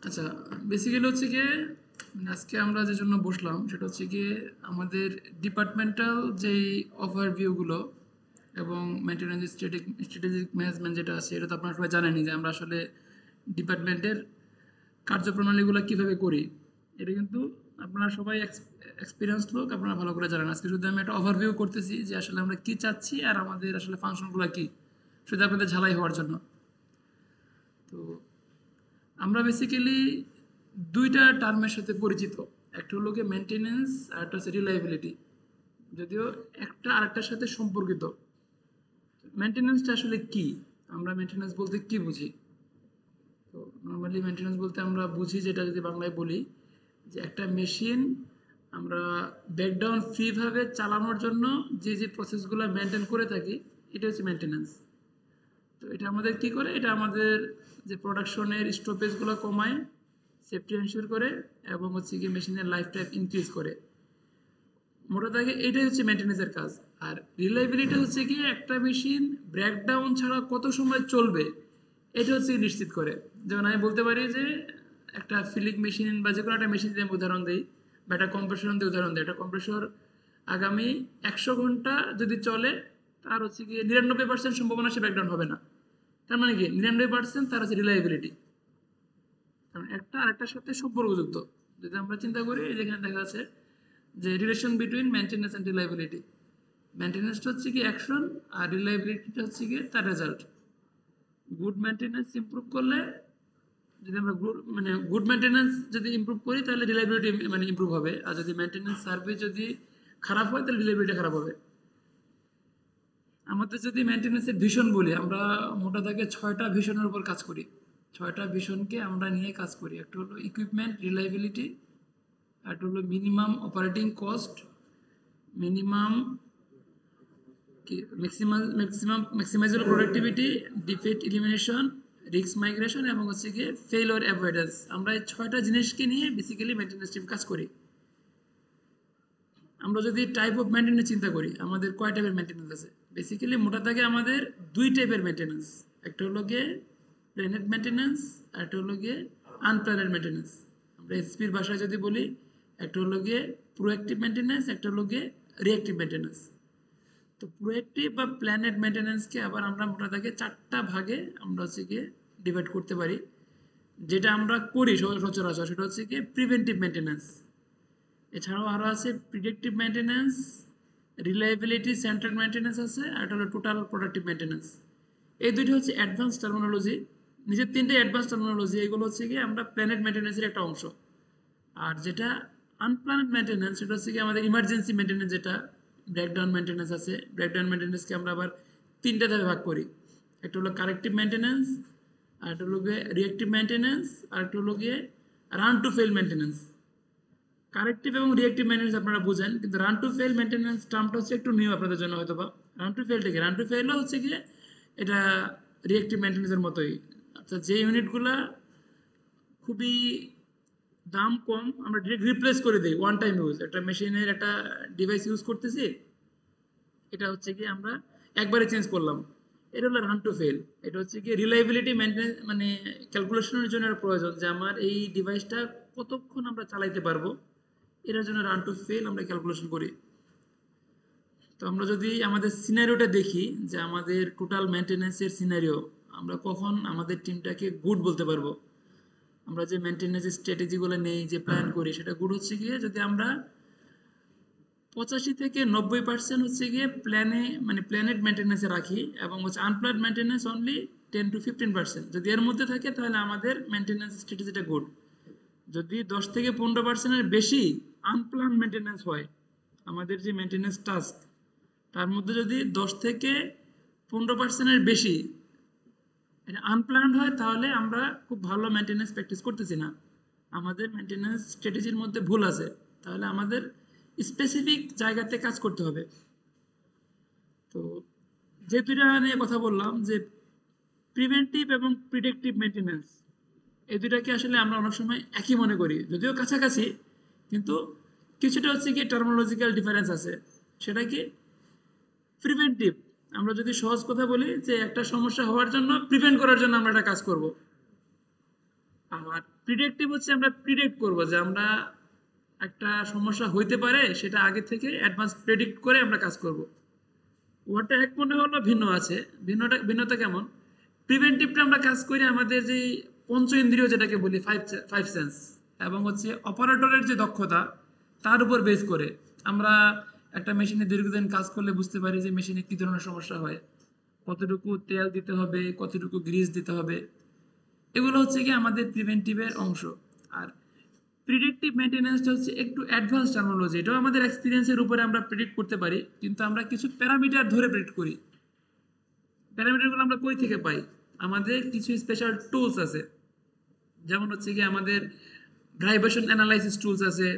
আচ্ছা, বেসিক্যালি হচ্ছে গিয়ে আজকে আমরা যে জন্য বসলাম সেটা হচ্ছে গিয়ে আমাদের ডিপার্টমেন্টাল যেই ওভারভিউগুলো এবং মেনটেন্যান্স স্ট্র্যাটেজিক ম্যানেজমেন্ট যেটা আছে এটা তো আপনারা সবাই জানেনই যে আমরা আসলে ডিপার্টমেন্টের কার্যপ্রণালীগুলো কিভাবে করি। এটা কিন্তু আপনারা সবাই এক্সপিরিয়েন্স লোক, আপনারা ভালো করে জানেন। আজকে শুধু আমি একটা ওভারভিউ করতেছি যে আসলে আমরা কি চাচ্ছি আর আমাদের আসলে ফাংশনগুলো কি, শুধু আপনাদের ঝালাই হওয়ার জন্য। তো আমরা বেসিক্যালি দুইটা টার্মের সাথে পরিচিত। একটা হলো গিয়ে মেনটেনেন্স আর একটা হচ্ছে রিলায়েবিলিটি। যদিও একটা আরেকটার সাথে সম্পর্কিত। মেনটেনেন্সটা আসলে কি, আমরা মেনটেনেন্স বলতে কি বুঝি? তো নর্মালি মেনটেনেন্স বলতে আমরা বুঝি, যেটা যদি বাংলায় বলি, যে একটা মেশিন আমরা ব্যাকডাউন ফ্রিভাবে চালানোর জন্য যে যে প্রসেসগুলো মেনটেন করে থাকি, এটা হচ্ছে মেনটেনেন্স। তো এটা আমাদের কি করে, এটা আমাদের যে প্রোডাকশনের স্টপেজগুলো কমায়, সেফটি এনশিওর করে এবং হচ্ছে কি মেশিনের লাইফ টাইম ইনক্রিজ করে। মোটা দাগে এটাই হচ্ছে মেনটেন্যান্সের কাজ। আর রিলায়েবিলিটি হচ্ছে কি একটা মেশিন ব্রেকডাউন ছাড়া কত সময় চলবে এটা হচ্ছে নিশ্চিত করে। যেমন আমি বলতে পারি যে একটা ফিলিং মেশিন বা যে কোনো একটা মেশিন দিয়ে আমি উদাহরণ দিই, বা একটা কম্প্রেসর দিয়ে উদাহরণ দিই। একটা কম্প্রেসর আগামী 100 ঘন্টা যদি চলে, তার হচ্ছে কি 99% সম্ভাবনা সে ব্রেকডাউন হবে না। তার মানে কি 99% তার হচ্ছে রিলায়েবিলিটি। কারণ একটা আরেকটার সাথে সম্পর্কযুক্ত। যদি আমরা চিন্তা করি, যেখানে দেখা যাচ্ছে যে relation between maintenance and reliability. মেনটেন্যান্সটা হচ্ছে কি অ্যাকশন, আর রিলায়েবিলিটিটা হচ্ছে কি তার রেজাল্ট। গুড মেনটেন্যান্স ইমপ্রুভ করলে, যদি আমরা গুড মেনটেন্যান্স যদি ইমপ্রুভ করি তাহলে রিলায়েবিলিটি ইমপ্রুভ হবে, আর যদি মেনটেন্যান্স সার্ভিস যদি খারাপ হয় তাহলে রিলায়েবিলিটি খারাপ হবে। আমাদের যদি মেনটেন্যান্সের ভিশন বলি, আমরা মোটা দাগে 6টা ভিশনের উপর কাজ করি। 6টা ভিশনকে আমরা নিয়ে কাজ করি। একটা হলো ইকুইপমেন্ট রিলায়েবিলিটি, একটা হলো minimum operating cost, minimum maximisable productivity, defect elimination, risk migration এবং হচ্ছে গিয়ে ফেইলিওর অ্যাভয়েডেন্স। আমরা এই 6টা জিনিসকে নিয়ে বেসিক্যালি মেনটেন্যান্স টিম কাজ করি। আমরা যদি টাইপ অফ মেনটেন্যান্স চিন্তা করি, আমাদের কয় টাইপের মেনটেন্যান্স আছে? বেসিক্যালি মোটা দাগে আমাদের দুই টাইপের মেনটেন্যান্স। একটা হলো গিয়ে প্ল্যানেড মেনটেন্যান্স, আর একটা হলো গিয়ে আনপ্ল্যানেড মেনটেন্যান্স। আমরা এসপির ভাষায় যদি বলি, একটা হলো গিয়ে প্রোঅ্যাক্টিভ মেনটেন্যান্স, একটা হলো গিয়ে রিঅ্যাক্টিভ মেনটেন্যান্স। তো প্রোঅ্যাক্টিভ বা প্ল্যানেড মেনটেন্যান্সকে আবার আমরা মোটা দাগে 4টা ভাগে আমরা হচ্ছে গিয়ে ডিভাইড করতে পারি। যেটা আমরা করি সচরাচর সেটা হচ্ছে গিয়ে প্রিভেন্টিভ মেনটেন্যান্স। এছাড়াও আরও আছে প্রিডিক্টিভ মেনটেন্যান্স, রিলায়েবিলিটি সেন্টার্ড মেনটেন্যান্স আছে, আর একটা হলো টোটাল প্রোডাক্টিভ মেনটেন্যান্স। এই দুইটা হচ্ছে অ্যাডভান্স টার্মিনোলজি। নিজের 3টে অ্যাডভান্স টার্মিনোলজি, এগুলো হচ্ছে গিয়ে আমরা প্ল্যানেড মেনটেন্যান্সের একটা অংশ। আর যেটা আনপ্ল্যানেড মেনটেন্যান্স সেটা হচ্ছে কি আমাদের ইমার্জেন্সি মেনটেন্যান্স, যেটা ব্রেকডাউন মেনটেন্যান্স আছে। ব্রেকডাউন মেনটেন্যান্সকে আমরা আবার 3টে ধাপে ভাগ করি। একটা হলো কারেক্টিভ মেনটেন্যান্স, আর একটা হলো গিয়ে রিয়েক্টিভ মেনটেন্যান্স, আর একটা হলো গিয়ে run to fail maintenance. Corrective এবং রিয়েক্টিভ মেনটেন্যান্স আপনারা বুঝেন, কিন্তু রান টু ফেল মেনটেন্যান্স টার্মটা হচ্ছে একটু নিউ আপনাদের জন্য হয়তো বা। রান টু ফেল থেকে রান টু ফেলও হচ্ছে গিয়ে এটা রিয়েক্টিভ মেনটেন্যান্সের মতোই। অর্থাৎ যে ইউনিটগুলা খুবই দাম কম, আমরা ডিরেক্ট রিপ্লেস করে দিই। ওয়ান টাইম ইউজ, একটা মেশিনের একটা ডিভাইস ইউজ করতেছি, এটা হচ্ছে কি আমরা একবারে চেঞ্জ করলাম, এটা হলো রান টু ফেল। এটা হচ্ছে কি রিলায়েবিলিটি মেনটেন ক্যালকুলেশনের জন্য প্রয়োজন, যে আমার এই ডিভাইসটা কতক্ষণ আমরা চালাইতে পারবো, এটার জন্য রান টু ফেল আমরা ক্যালকুলেশন করি। তো আমরা যদি আমাদের সিনারিওটা দেখি, যে আমাদের টোটাল মেনটেন্যান্সের সিনারিও, আমরা কখন আমাদের টিমটাকে গুড বলতে পারবো? আমরা যে মেনটেন্যান্সের স্ট্র্যাটেজিগুলো নেই, যে প্ল্যান করি, সেটা গুড হচ্ছে গিয়ে যদি আমরা 85 থেকে 90% হচ্ছে গিয়ে প্ল্যানেট মেনটেন্যান্সে রাখি, এবং হচ্ছে আনপ্ল্যান্ড মেনটেন্যান্স অনলি 10 to 15%। যদি এর মধ্যে থাকে তাহলে আমাদের মেনটেন্যান্স স্ট্র্যাটেজিটা গুড। যদি 10 থেকে 15%-এর বেশি আনপ্ল্যান্ড মেনটেন্যান্স হয়, আমাদের যে মেনটেন্যান্স টাস্ক তার মধ্যে যদি 10 থেকে 15%-এর বেশি এটা আনপ্ল্যান্ড হয়, তাহলে আমরা খুব ভালো মেনটেন্যান্স প্র্যাকটিস করতেছি না, আমাদের মেনটেন্যান্স স্ট্র্যাটেজির মধ্যে ভুল আছে। তাহলে আমাদের স্পেসিফিক জায়গাতে কাজ করতে হবে। তো যে দুইটা নিয়ে কথা বললাম, যে প্রিভেন্টিভ এবং প্রিডিক্টিভ মেনটেন্যান্স, এই দুইটাকে আসলে আমরা অনেক সময় একই মনে করি, যদিও কাছাকাছি, কিন্তু কিছুটা হচ্ছে কি টার্মিনোলজিক্যাল ডিফারেন্স আছে। সেটা কি প্রিভেন্টিভ, আমরা যদি সহজ কথা বলি, যে একটা সমস্যা হওয়ার জন্য প্রিভেন্ট করার জন্য আমরা একটা কাজ করব। আর প্রিডিক্টিভ হচ্ছে আমরা প্রিডিক্ট করব যে আমরা একটা সমস্যা হইতে পারে সেটা আগে থেকে অ্যাডভান্স প্রেডিক্ট করে আমরা কাজ করব। ওটা এক মনে হলো ভিন্ন আছে। ভিন্নতা কেমন? প্রিভেন্টিভটা আমরা কাজ করি আমাদের যে পঞ্চ ইন্দ্রিয় যেটাকে বলি ফাইভ সেন্স এবং হচ্ছে অপারেটরের যে দক্ষতা তার উপর বেস করে আমরা একটা মেশিনে দীর্ঘদিন কাজ করলে বুঝতে পারি যে মেশিনে কি ধরনের সমস্যা হয়, কতটুকু তেল দিতে হবে, কতটুকু গ্রিস দিতে হবে। এগুলো হচ্ছে কি আমাদের প্রিভেন্টিভের অংশ। আর প্রিডিক্টিভ মেইনটেনেন্সটা হচ্ছে একটু অ্যাডভান্স টার্মিনোলজি। এটাও আমাদের এক্সপিরিয়েন্সের উপরে আমরা প্রেডিক্ট করতে পারি, কিন্তু আমরা কিছু প্যারামিটার ধরে প্রেডিক্ট করি। প্যারামিটারগুলো আমরা কই থেকে পাই? আমাদের কিছু স্পেশাল টুলস আছে, যেমন হচ্ছে কি আমাদের ভাইব্রেশন অ্যানালাইসিস টুলস আছে,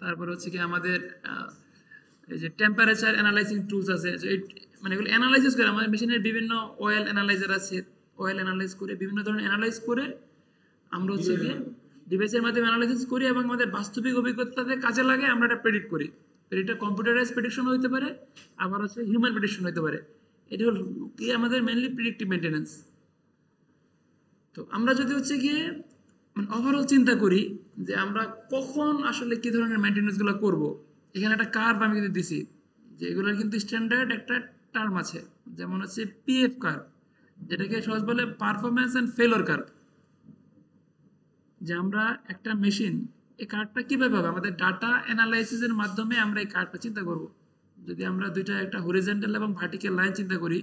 তারপর হচ্ছে কি আমাদের এই যে টেম্পারেচার অ্যানালাইসিং টুলস আছে। মানে এগুলো অ্যানালাইসিস করে আমাদের মেশিনের বিভিন্ন অয়েল অ্যানালাইজার আছে, অয়েল অ্যানালাইজ করে বিভিন্ন ধরনের অ্যানালাইজ করে আমরা হচ্ছে গিয়ে ডিভাইসের মাধ্যমে অ্যানালাইসিস করি এবং আমাদের বাস্তবিক অভিজ্ঞতাতে কাজে লাগে আমরা এটা প্রেডিক্ট করি। এটা কম্পিউটারাইজ প্রেডিকশন হতে পারে, আবার হচ্ছে হিউম্যান প্রেডিকশন হতে পারে। এটা হলো কি আমাদের মেইনলি প্রেডিক্টিভ মেইনটেনেন্স। তো আমরা যদি হচ্ছে গিয়ে মানে ওভারঅল চিন্তা করি যে আমরা কখন আসলে কি ধরনের মেইনটেনেন্সগুলো করব, এখানে একটা কার্ভ আমি কিন্তু দিছি যে এগুলোর কিন্তু স্ট্যান্ডার্ড একটা টার্ম আছে, যেমন হচ্ছে পিএফ কার্ভ, যেটাকে সহজ বলে পারফরম্যান্স অ্যান্ড ফেলোর কার্ভ। যে আমরা একটা মেশিন, এই কার্ডটা কিভাবে হবে? আমাদের ডাটা অ্যানালাইসিসের মাধ্যমে আমরা এই কার্ডটা চিন্তা করব। যদি আমরা দুইটা একটা হরিজেন্টাল এবং ভার্টিক্যাল লাইন চিন্তা করি,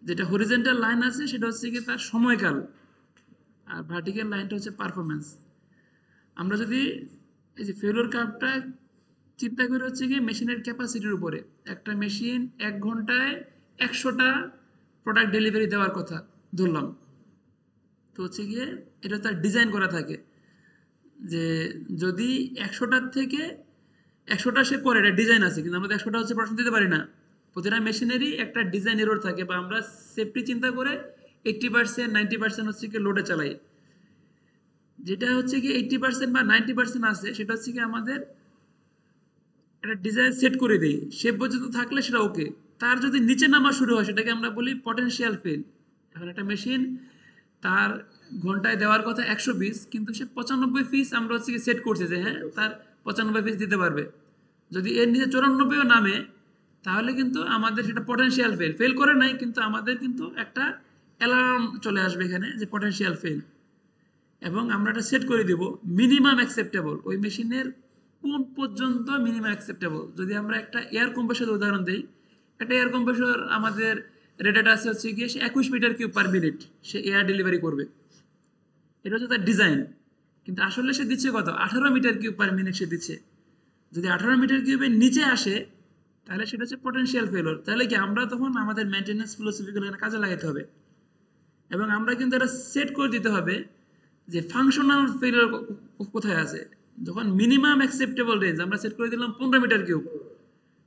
যেটা হরিজেন্টাল লাইন আছে সেটা হচ্ছে কি তার সময়কাল, আর ভার্টিক্যাল লাইনটা হচ্ছে পারফরম্যান্স। আমরা যদি এই যে ফেলোর কার্ভটা চিন্তা করি হচ্ছে কি মেশিনের ক্যাপাসিটির উপরে, একটা মেশিন 1 ঘন্টায় 100টা প্রোডাক্ট ডেলিভারি দেওয়ার কথা ধরলাম, তো হচ্ছে গিয়ে এটা তার ডিজাইন করা থাকে যে যদি 100টার থেকে 100টা সে করে, এটা ডিজাইন আছে, কিন্তু আমাদের 100টা হচ্ছে প্রশ্ন দিতে পারি না। প্রতিটা মেশিনেরই একটা ডিজাইন এরর থাকে, বা আমরা সেফটি চিন্তা করে 80% 90% হচ্ছে কি লোডে চালাই। যেটা হচ্ছে কি 80% বা 90% আছে সেটা হচ্ছে কি আমাদের একটা ডিজাইন সেট করে দেই, সে পর্যন্ত থাকলে সেটা ওকে। তার যদি নিচে নামা শুরু হয় সেটাকে আমরা বলি পটেনশিয়াল ফেল। এখন একটা মেশিন তার ঘন্টায় দেওয়ার কথা 100 পিস, কিন্তু সে 95 পিস আমরা হচ্ছে কি সেট করছে যে হ্যাঁ তার 95 পিস দিতে পারবে। যদি এর নিচে 94ও নামে তাহলে কিন্তু আমাদের সেটা পটেনশিয়াল ফেল, ফেল করে নাই কিন্তু আমাদের কিন্তু একটা অ্যালার্ম চলে আসবে এখানে যে পটেনশিয়াল ফেল। এবং আমরা এটা সেট করে দেব মিনিমাম অ্যাকসেপ্টেবল, ওই মেশিনের কোন পর্যন্ত মিনিমাম অ্যাকসেপ্টেবল। যদি আমরা একটা এয়ার কম্প্রেসর উদাহরণ দিই, একটা এয়ার কম্প্রেসর আমাদের রেটেড আছে হচ্ছে গিয়ে সে 21 মিটার কিউব/মিনিট সে এয়ার ডেলিভারি করবে, এটা হচ্ছে তার ডিজাইন। কিন্তু আসলে সে দিচ্ছে কত? 18 মিটার কিউব/মিনিট সে দিচ্ছে। যদি 18 মিটার কিউবের নিচে আসে তাহলে সেটা হচ্ছে পটেনশিয়াল ফেলোর। তাহলে কি আমরা তখন আমাদের মেনটেন্যান্স ফিলোসফিগুলো এখানে কাজে লাগাতে হবে, এবং আমরা কিন্তু এটা সেট করে দিতে হবে যে ফাংশনাল ফেলিওর কোথায় আছে। যখন মিনিমাম অ্যাকসেপ্টেবল রেঞ্জ আমরা সেট করে দিলাম 15 মিটার কিউব,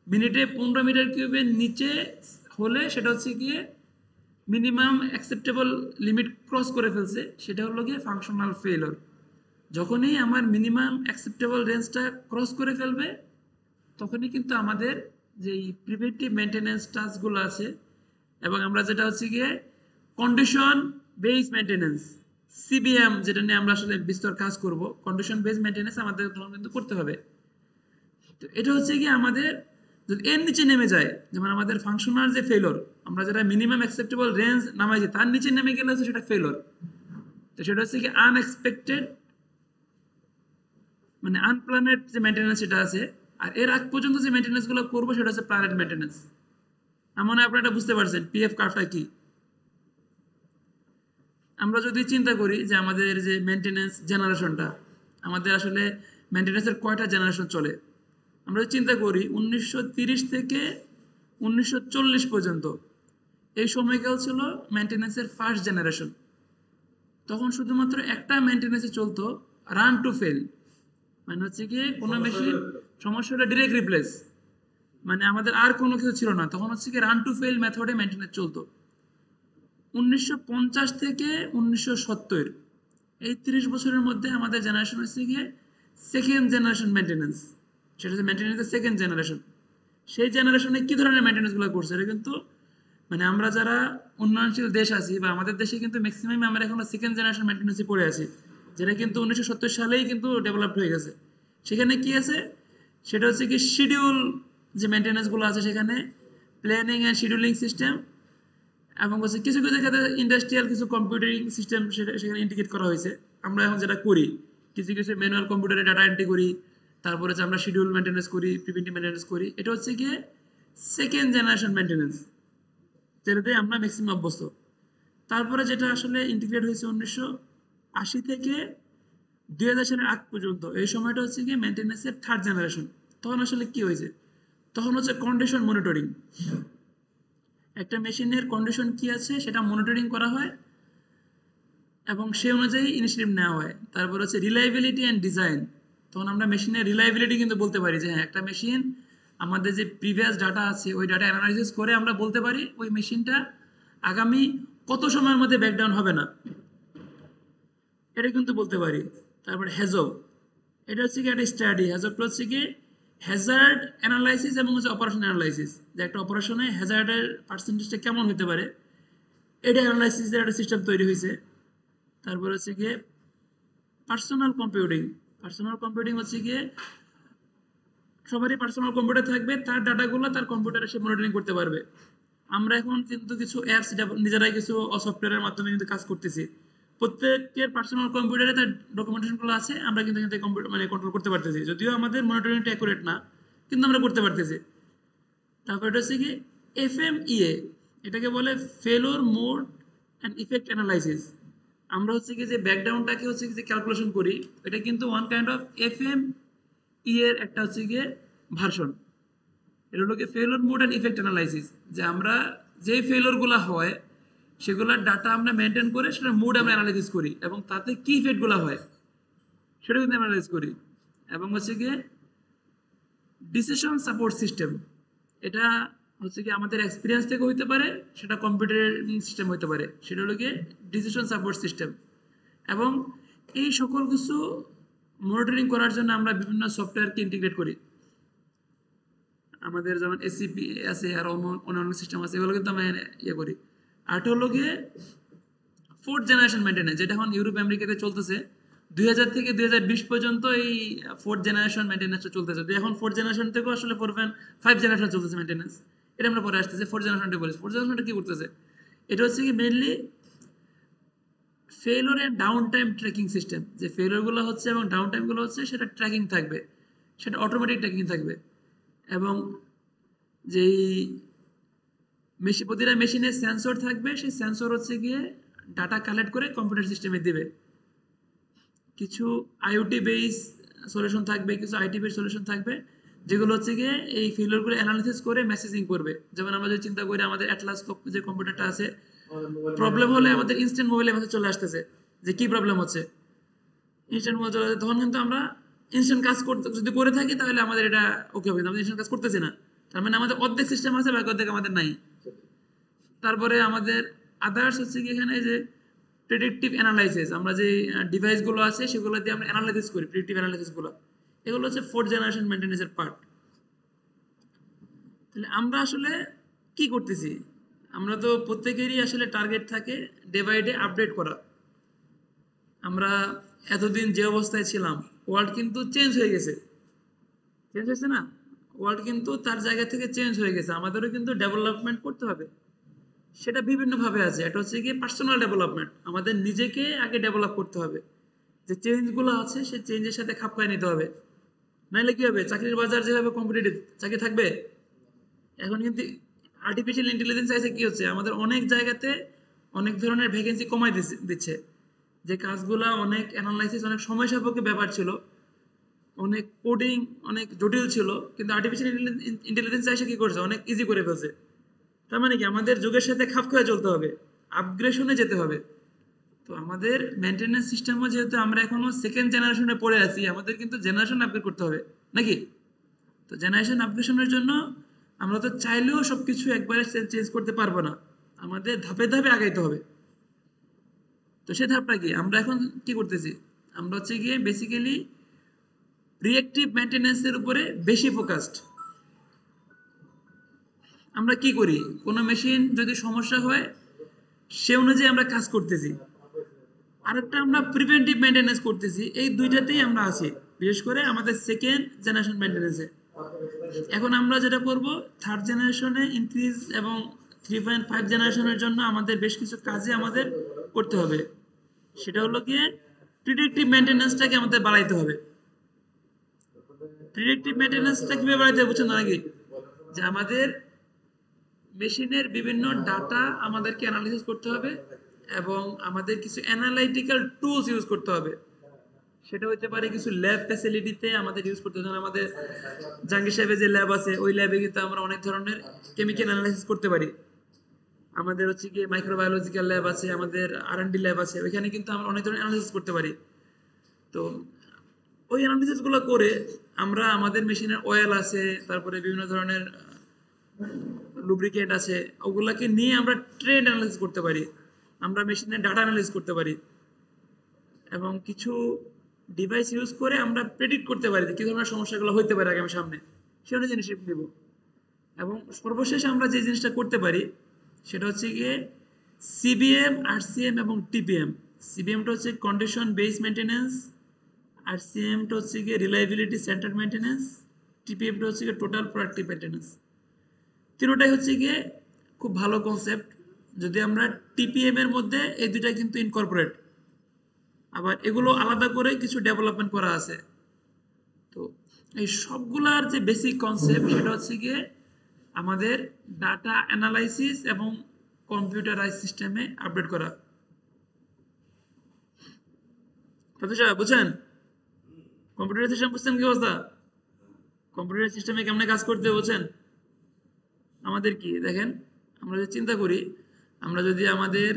মিনিটে 15 মিটার কিউবের নিচে হলে সেটা হচ্ছে গিয়ে মিনিমাম অ্যাকসেপ্টেবল লিমিট ক্রস করে ফেলছে, সেটা হলো গিয়ে ফাংশনাল ফেলিওর। যখনই আমার মিনিমাম অ্যাকসেপ্টেবল রেঞ্জটা ক্রস করে ফেলবে তখনই কিন্তু আমাদের যেই প্রিভেন্টিভ মেনটেন্যান্স টাস্কগুলো আছে, এবং আমরা যেটা হচ্ছে গিয়ে কন্ডিশন বেস মেনটেন্যান্স সিবিএম, যেটা নিয়ে আমরা আসলে বিস্তর কাজ করব, কন্ডিশন বেস মেনটেন্যান্স আমাদের তখন কিন্তু করতে হবে। তো এটা হচ্ছে কি আমাদের যদি এর নিচে নেমে যায়, যেমন আমাদের ফাংশনাল যে ফেলোর, আমরা যেটা মিনিমাম অ্যাকসেপ্টেবল রেঞ্জ নামাইছি তার নিচে নেমে গেলে হচ্ছে সেটা ফেলোর। তো সেটা হচ্ছে কি আনএক্সপেক্টেড, মানে আনপ্ল্যানেড যে মেনটেন্যান্স সেটা আছে। আর এর আগ পর্যন্ত যে মেনটেন্যান্সগুলো করবো সেটা হচ্ছে প্ল্যানেড মেনটেন্যান্স। এমন আপনারা এটা বুঝতে পারছেন পিএফ কার্ভটা কি। আমরা যদি চিন্তা করি যে আমাদের যে মেনটেন্যান্স জেনারেশনটা, আমাদের আসলে মেনটেন্যান্সের কয়টা জেনারেশন চলে, আমরা যদি চিন্তা করি 1930 থেকে 1940 পর্যন্ত এই সময়কাল ছিল মেনটেন্যান্সের ফার্স্ট জেনারেশন। তখন শুধুমাত্র একটা মেনটেন্যান্সে চলতো রান টু ফেল, মানে হচ্ছে কি কোনো মেশিন সমস্যা হলে ডিরেক্ট রিপ্লেস, মানে আমাদের আর কোনো কিছু ছিল না। তখন হচ্ছে কি রান টু ফেল মেথডে মেনটেন্যান্স চলতো। 1950 থেকে 1970 এই 30 বছরের মধ্যে আমাদের জেনারেশন হচ্ছে গিয়ে সেকেন্ড জেনারেশন মেনটেন্যান্স, সেটা হচ্ছে মেনটেন্যান্সের সেকেন্ড জেনারেশন। সেই জেনারেশনে কি ধরনের মেনটেন্যান্সগুলো করছে, এটা কিন্তু মানে আমরা যারা উন্নয়নশীল দেশ আছি বা আমাদের দেশে কিন্তু ম্যাক্সিমাম আমরা এখনো সেকেন্ড জেনারেশন মেনটেন্যান্সে পড়ে আছি, যেটা কিন্তু 1970 সালেই কিন্তু ডেভেলপড হয়ে গেছে। সেখানে কি আছে, সেটা হচ্ছে কি শিডিউল, যে মেনটেন্যান্সগুলো আছে সেখানে প্ল্যানিং অ্যান্ড শিডিউলিং সিস্টেম, এবং হচ্ছে কিছু কিছু ক্ষেত্রে ইন্ডাস্ট্রিয়াল কিছু কম্পিউটারিং সিস্টেম সেখানে ইন্টিগ্রেট করা হয়েছে। আমরা এখন যেটা করি, কিছু কিছু ম্যানুয়াল কম্পিউটারে ডাটা এন্ট্রি করি, তারপরে হচ্ছে আমরা শিডিউল মেনটেন্যান্স করি, প্রিভেন্টিভ মেনটেন্যান্স করি। এটা হচ্ছে গিয়ে সেকেন্ড জেনারেশন মেনটেন্যান্স, যেটাতে আমরা ম্যাক্সিমাম অভ্যস্ত। তারপরে যেটা আসলে ইন্টিগ্রেট হয়েছে 1980 থেকে 2000 সালের আগ পর্যন্ত, এই সময়টা হচ্ছে গিয়ে মেনটেন্যান্সের থার্ড জেনারেশন। তখন আসলে কি হয়েছে, তখন হচ্ছে কন্ডিশন মনিটরিং। একটা মেশিনের কন্ডিশন কি আছে সেটা মনিটরিং করা হয় এবং সে অনুযায়ী ইনিশিয়েটিভ নেওয়া হয়। তারপর হচ্ছে রিলায়েবিলিটি অ্যান্ড ডিজাইন। তখন আমরা মেশিনের রিলায়েবিলিটি কিন্তু বলতে পারি যে হ্যাঁ, একটা মেশিন আমাদের যে প্রিভিয়াস ডাটা আছে ওই ডাটা অ্যানালাইসিস করে আমরা বলতে পারি ওই মেশিনটা আগামী কত সময়ের মধ্যে ব্যাকডাউন হবে না, এটা কিন্তু বলতে পারি। তারপর হ্যাজব, এটা হচ্ছে কি একটা স্টাডি। হ্যাজবটা হচ্ছে কি হ্যাজার্ড অ্যানালাইসিস এবং হচ্ছে অপারেশন অ্যানালাইসিস, যে একটা অপারেশনে হ্যাজার্ডের পার্সেন্টেজটা কেমন হতে পারে, এটা অ্যানালাইসিসের একটা সিস্টেম তৈরি হয়েছে। তারপর হচ্ছে গিয়ে পার্সোনাল কম্পিউটিং। পার্সোনাল কম্পিউটিং হচ্ছে গিয়ে সবারই পার্সোনাল কম্পিউটার থাকবে, তার ডাটাগুলো তার কম্পিউটারে সে মনিটরিং করতে পারবে। আমরা এখন কিন্তু কিছু অ্যাপস নিজেরাই কিছু সফটওয়্যারের মাধ্যমে কিন্তু কাজ করতেছি। প্রত্যেকের পার্সোনাল কম্পিউটারে তার ডকুমেন্টেশনগুলো আছে, আমরা কিন্তু এখান থেকে কম্পিউটার মানে কন্ট্রোল করতে পারতেছি, যদিও আমাদের মনিটরিংটা অ্যাকুরেট না, কিন্তু আমরা করতে পারতেছি। তারপর এটা হচ্ছে কি এফএমইএ, এটাকে বলে ফেলোর মোড অ্যান্ড ইফেক্ট অ্যানালাইসিস। আমরা হচ্ছে কি যে ব্যাকডাউনটাকে হচ্ছে কি যে ক্যালকুলেশন করি, এটা কিন্তু ওয়ান কাইন্ড অফ এফএমই এর একটা হচ্ছে গিয়ে ভার্সন। এটা হলো ফেলোর মোড অ্যান্ড ইফেক্ট অ্যানালাইসিস, যে আমরা যেই ফেলোরগুলো হয় সেগুলোর ডাটা আমরা মেনটেন করে সেটার মুড আমরা অ্যানালাইসিস করি এবং তাতে কি ইফেক্টগুলো হয় সেটা কিন্তু অ্যানালাইজ করি। এবং হচ্ছে গিয়ে ডিসিশন সাপোর্ট সিস্টেম, এটা হচ্ছে কি আমাদের এক্সপিরিয়েন্স থেকে হইতে পারে, সেটা কম্পিউটারের সিস্টেম হইতে পারে, সেটা হলো গিয়ে ডিসিশন সাপোর্ট সিস্টেম। এবং এই সকল কিছু মনিটরিং করার জন্য আমরা বিভিন্ন সফটওয়্যারকে ইন্টিগ্রেট করি। আমাদের যেমন এসিপি আছে আর অন্যান্য সিস্টেম আছে, এগুলো কিন্তু আমরা ইয়ে করি। আরটা হলো গিয়ে ফোর্থ জেনারেশন মেনটেন্যান্স, যেটা এখন ইউরোপ আমেরিকাতে চলতেছে। 2000 থেকে 2020 পর্যন্ত এই ফোর্থ জেনারেশন মেনটেন্যান্সটা চলতেছে। এখন ফোর্থ জেনারেশন থেকেও আসলে 4.5 জেনারেশন চলতেছে মেনটেন্যান্স, এটা আমরা পরে আসতেছি। ফোর্থ জেনারেশনটা বলি, ফোর্থ জেনারেশনটা কি করতেছে, এটা হচ্ছে কি mainly failure and down time tracking system. যে ফেলোরগুলো হচ্ছে এবং ডাউন টাইমগুলো হচ্ছে সেটা ট্র্যাকিং থাকবে, সেটা অটোমেটিক ট্র্যাকিং থাকবে। এবং যেই প্রতিটা মেশিনে সেন্সর থাকবে, সেই সেন্সর হচ্ছে গিয়ে ডাটা কালেক্ট করে কম্পিউটার সিস্টেমে দেবে। কিছু আইওটি বেস সলিউশন থাকবে, কিছু আইটি বেস সলিউশন থাকবে, যেগুলো হচ্ছে গিয়ে এই ফেলিওরগুলো অ্যানালিসিস করে মেসেজিং করবে। যেমন আমরা যদি চিন্তা করি আমাদের অ্যাটলাস যে কম্পিউটারটা আছে, প্রবলেম হলে আমাদের ইনস্ট্যান্ট মোবাইলে মেসেজ চলে আসতেছে যে কি প্রবলেম হচ্ছে, ইনস্ট্যান্ট মোবাইল চলে আসে। তখন কিন্তু আমরা ইনস্ট্যান্ট কাজ করতে যদি করে থাকি তাহলে আমাদের এটা ওকে হবে, আমরা ইনস্ট্যান্ট কাজ করতেছি না, তার মানে আমাদের অর্ধেক সিস্টেম আছে, বাকি অর্ধেক আমাদের নাই। তারপরে আমাদের আদার্স হচ্ছে কি এখানে যে প্রেডিক্টিভ অ্যানালাইসিস, আমরা যে ডিভাইসগুলো আছে সেগুলো দিয়ে আমরা অ্যানালাইসিস করি, প্রেডিক্টিভ অ্যানালাইসিসগুলো, এগুলো হচ্ছে ফোর্থ জেনারেশন মেনটেন্যান্সের পার্ট। তাহলে আমরা আসলে কি করতেছি, আমরা তো প্রত্যেকেরই আসলে টার্গেট থাকে ডে বাই ডে আপডেট করা। আমরা এতদিন যে অবস্থায় ছিলাম, ওয়ার্ল্ড কিন্তু চেঞ্জ হয়ে গেছে, চেঞ্জ হয়েছে না, ওয়ার্ল্ড কিন্তু তার জায়গা থেকে চেঞ্জ হয়ে গেছে, আমাদেরও কিন্তু ডেভেলপমেন্ট করতে হবে। সেটা বিভিন্নভাবে আছে, এটা হচ্ছে গিয়ে পার্সোনাল ডেভেলপমেন্ট, আমাদের নিজেকে আগে ডেভেলপ করতে হবে, যে চেঞ্জগুলো আছে সেই চেঞ্জের সাথে খাপ খাইয়ে নিতে হবে। নাহলে কি হবে, চাকরির বাজার যেভাবে কম্পিটিটিভ, চাকরি থাকবে? এখন কিন্তু আর্টিফিশিয়াল ইন্টেলিজেন্স আছে, কি হচ্ছে আমাদের অনেক জায়গাতে অনেক ধরনের ভ্যাকেন্সি কমাই দিচ্ছে, যে কাজগুলা অনেক অ্যানালাইসিস অনেক সময় সাপেক্ষ ব্যাপার ছিল, অনেক কোডিং অনেক জটিল ছিল, কিন্তু আর্টিফিশিয়াল ইন্টেলিজেন্স এসে কি করছে, অনেক ইজি করে ফেলছে। তার মানে কি আমাদের যুগের সাথে খাপ খাওয়া চলতে হবে, আপগ্রেশনে যেতে হবে। তো আমাদের মেনটেন্যান্স সিস্টেমও যেহেতু আমরা এখনো সেকেন্ড জেনারেশনে পড়ে আছি, আমাদের কিন্তু জেনারেশন আপগ্রেড করতে হবে নাকি? তো জেনারেশন আপগ্রেশনের জন্য আমরা তো চাইলেও সবকিছু একবারে চেঞ্জ করতে পারবো না, আমাদের ধাপে ধাপে আগাইতে হবে। তো সে ধাপটা কি, আমরা এখন কি করতেছি, আমরা হচ্ছে গিয়ে বেসিক্যালি রিঅ্যাক্টিভ মেনটেন্যান্সের উপরে বেশি ফোকাসড। আমরা কি করি, কোনো মেশিন যদি সমস্যা হয় সে অনুযায়ী আমরা কাজ করতেছি, আরেকটা আমরা প্রিভেন্টিভ মেইনটেনেন্স করতেছি। এই দুইটাতেই আমরা আছি, বিশেষ করে আমাদের সেকেন্ড জেনারেশন মেইনটেনেন্সে। এখন আমরা যেটা করব, থার্ড জেনারেশনে ইনক্রিজ এবং 3.5 জেনারেশনের জন্য আমাদের বেশ কিছু কাজে আমাদের করতে হবে। সেটা হলো গিয়ে প্রিডিক্টিভ মেইনটেনেন্সটাকে আমাদের বাড়াইতে হবে। প্রিডিক্টিভ মেইনটেনেন্সটা কিভাবে বাড়াইতে হবে বুঝছেন নাকি? যে আমাদের মেশিনের বিভিন্ন ডাটা আমাদেরকে অ্যানালাইসিস করতে হবে এবং আমাদের কিছু অ্যানালাইটিক্যাল টুলস ইউজ করতে হবে। সেটা হতে পারে কিছু ল্যাব ফ্যাসিলিটিতে আমাদের ইউজ করতে হবে। আমাদের জাহাঙ্গীর সাহেবের যে ল্যাব আছে, ওই ল্যাবে কিন্তু আমরা অনেক ধরনের কেমিক্যাল অ্যানালাইসিস করতে পারি। আমাদের হচ্ছে গিয়ে মাইক্রোবায়োলজিক্যাল ল্যাব আছে, আমাদের R&D ল্যাব আছে, ওইখানে কিন্তু আমরা অনেক ধরনের অ্যানালাইসিস করতে পারি। তো ওই অ্যানালিসিস গুলো করে আমরা আমাদের মেশিনের অয়েল আছে, তারপরে বিভিন্ন ধরনের লুব্রিকেন্ট আছে, ওগুলাকে নিয়ে আমরা ট্রেন্ড অ্যানালাইসিস করতে পারি, আমরা মেশিনের ডাটা অ্যানালাইসিস করতে পারি এবং কিছু ডিভাইস ইউজ করে আমরা প্রেডিক্ট করতে পারি যে কি ধরনের সমস্যাগুলো হইতে পারে আগামী সামনে, সেটা জিনিস নিব। এবং সর্বশেষ আমরা যে জিনিসটা করতে পারি সেটা হচ্ছে গিয়ে সিবিএম, আরসিএম এবং টিপিএম। সিবিএমটা হচ্ছে কন্ডিশন বেস মেনটেন্যান্স, আরসিএমটা হচ্ছে গিয়ে রিলায়েবিলিটি সেন্টার মেনটেন্যান্স, টিপিএমটা হচ্ছে গিয়ে টোটাল প্রোডাক্টিভ মেনটেন্যান্স। তিনটাই হচ্ছে গিয়ে খুব ভালো কনসেপ্ট। যদি আমরা টিপিএম এর মধ্যে এই দুইটা কিন্তু ইনকর্পোরেট, আবার এগুলো আলাদা করে কিছু ডেভেলপমেন্ট করা আছে। তো এই সবগুলার যে বেসিক কনসেপ্ট সেটা হচ্ছে গিয়ে আমাদের ডাটা অ্যানালাইসিস এবং কম্পিউটারাইজ সিস্টেমে আপডেট করা। বুঝছেন কম্পিউটার সিস্টেম? বুঝছেন কি অবস্থা? কম্পিউটার সিস্টেমে কেমনে কাজ করতে বলছেন? আমাদের কি দেখেন, আমরা যদি চিন্তা করি, আমরা যদি আমাদের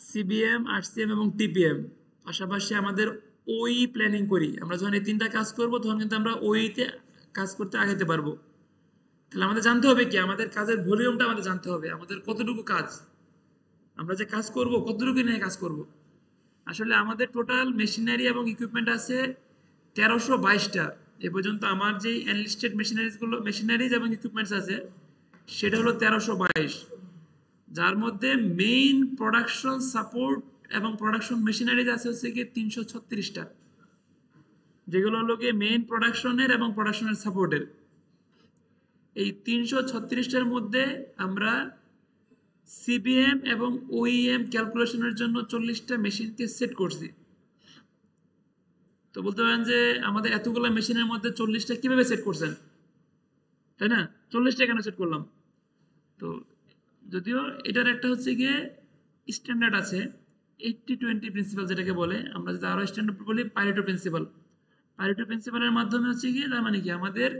সিবিএম, আরসিএম এবং টিপিএম পাশাপাশি আমাদের ওই প্ল্যানিং করি, আমরা যখন এই তিনটা কাজ করব তখন কিন্তু আমরা ওইতে কাজ করতে আগাইতে পারবো। তাহলে আমাদের জানতে হবে কি, আমাদের কাজের ভলিউমটা আমাদের জানতে হবে, আমাদের কতটুকু কাজ, আমরা যে কাজ করব কতটুকু নিয়ে কাজ করব। আসলে আমাদের টোটাল মেশিনারি এবং ইকুইপমেন্ট আছে 1322টা এ পর্যন্ত। আমার যে এনলিস্টেড মেশিনারিজ এবং ইকুইপমেন্টস আছে সেটা হলো 1322, যার মধ্যে মেইন প্রোডাকশন সাপোর্ট এবং প্রোডাকশন মেশিনারিজ আছে হচ্ছে গিয়ে 336টা, যেগুলো হলো গিয়ে মেইন প্রোডাকশনের এবং প্রোডাকশনের সাপোর্টের। এই 336টার মধ্যে আমরা সিবিএম এবং ওইএম ক্যালকুলেশনের জন্য 40টা মেশিনকে সেট করছি। তো বলতে পারেন যে আমাদের এতগুলো মেশিনের মধ্যে 40টা কিভাবে সেট করছেন, তাই না? 40টা কেন সেট করলাম? তো যদিও এটার একটা হচ্ছে গিয়ে স্ট্যান্ডার্ড আছে, 80-20 প্রিন্সিপাল যেটাকে বলে, আমরা যদি আরো স্ট্যান্ডার্ড বলি পারেটো প্রিন্সিপাল। পারেটো প্রিন্সিপালের মাধ্যমে হচ্ছে গিয়ে তার মানে কি, আমাদের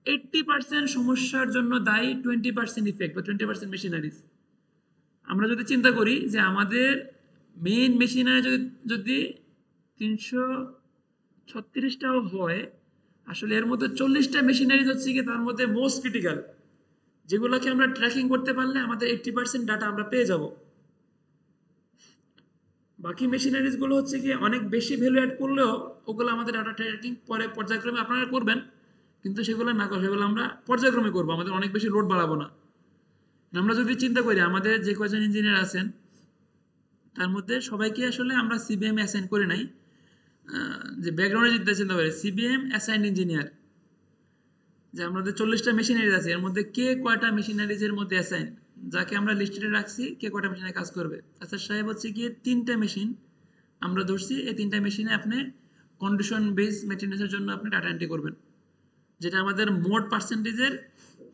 80% সমস্যার জন্য দায়ী 20% ইফেক্ট বা 20% মেশিনারিজ। আমরা যদি চিন্তা করি যে আমাদের মেইন মেশিনারি যদি যদি 336টাও হয়, আসলে এর মধ্যে 40টা মেশিনারিজ হচ্ছে কি তার মধ্যে মোস্ট ক্রিটিক্যাল, যেগুলোকে আমরা ট্র্যাকিং করতে পারলে আমাদের 80% ডাটা আমরা পেয়ে যাব। বাকি মেশিনারিজ গুলো হচ্ছে কি অনেক বেশি ভ্যালু অ্যাড করলেও ওগুলো আমাদের ডাটা ট্র্যাকিং পরে পর্যায়ক্রমে আপনারা করবেন, কিন্তু সেগুলো না করে, সেগুলো আমরা পর্যায়ক্রমে করবো, আমাদের অনেক বেশি লোড বাড়াবো না। আমরা যদি চিন্তা করি আমাদের যে কয়জন ইঞ্জিনিয়ার আছেন তার মধ্যে সবাইকে আসলে আমরা সিবিএম অ্যাসাইন করে নাই। যে ব্যাকগ্রাউন্ডে যদি চিন্তা করি, সিবিএম অ্যাসাইন ইঞ্জিনিয়ার, যে আমাদের 40টা মেশিনারিজ আছে, এর মধ্যে কে কয়টা মেশিনারিজের মধ্যে অ্যাসাইন, যাকে আমরা লিস্টেডে রাখছি কে কয়টা মেশিনে কাজ করবে। আচ্ছা সাহেব হচ্ছে গিয়ে 3টা মেশিন আমরা ধরছি, এই 3টা মেশিনে আপনি কন্ডিশন বেস মেনটেন্যান্সের জন্য আপনি ডাটা এন্ট্রি করবেন, যেটা আমাদের মোট পার্সেন্টেজের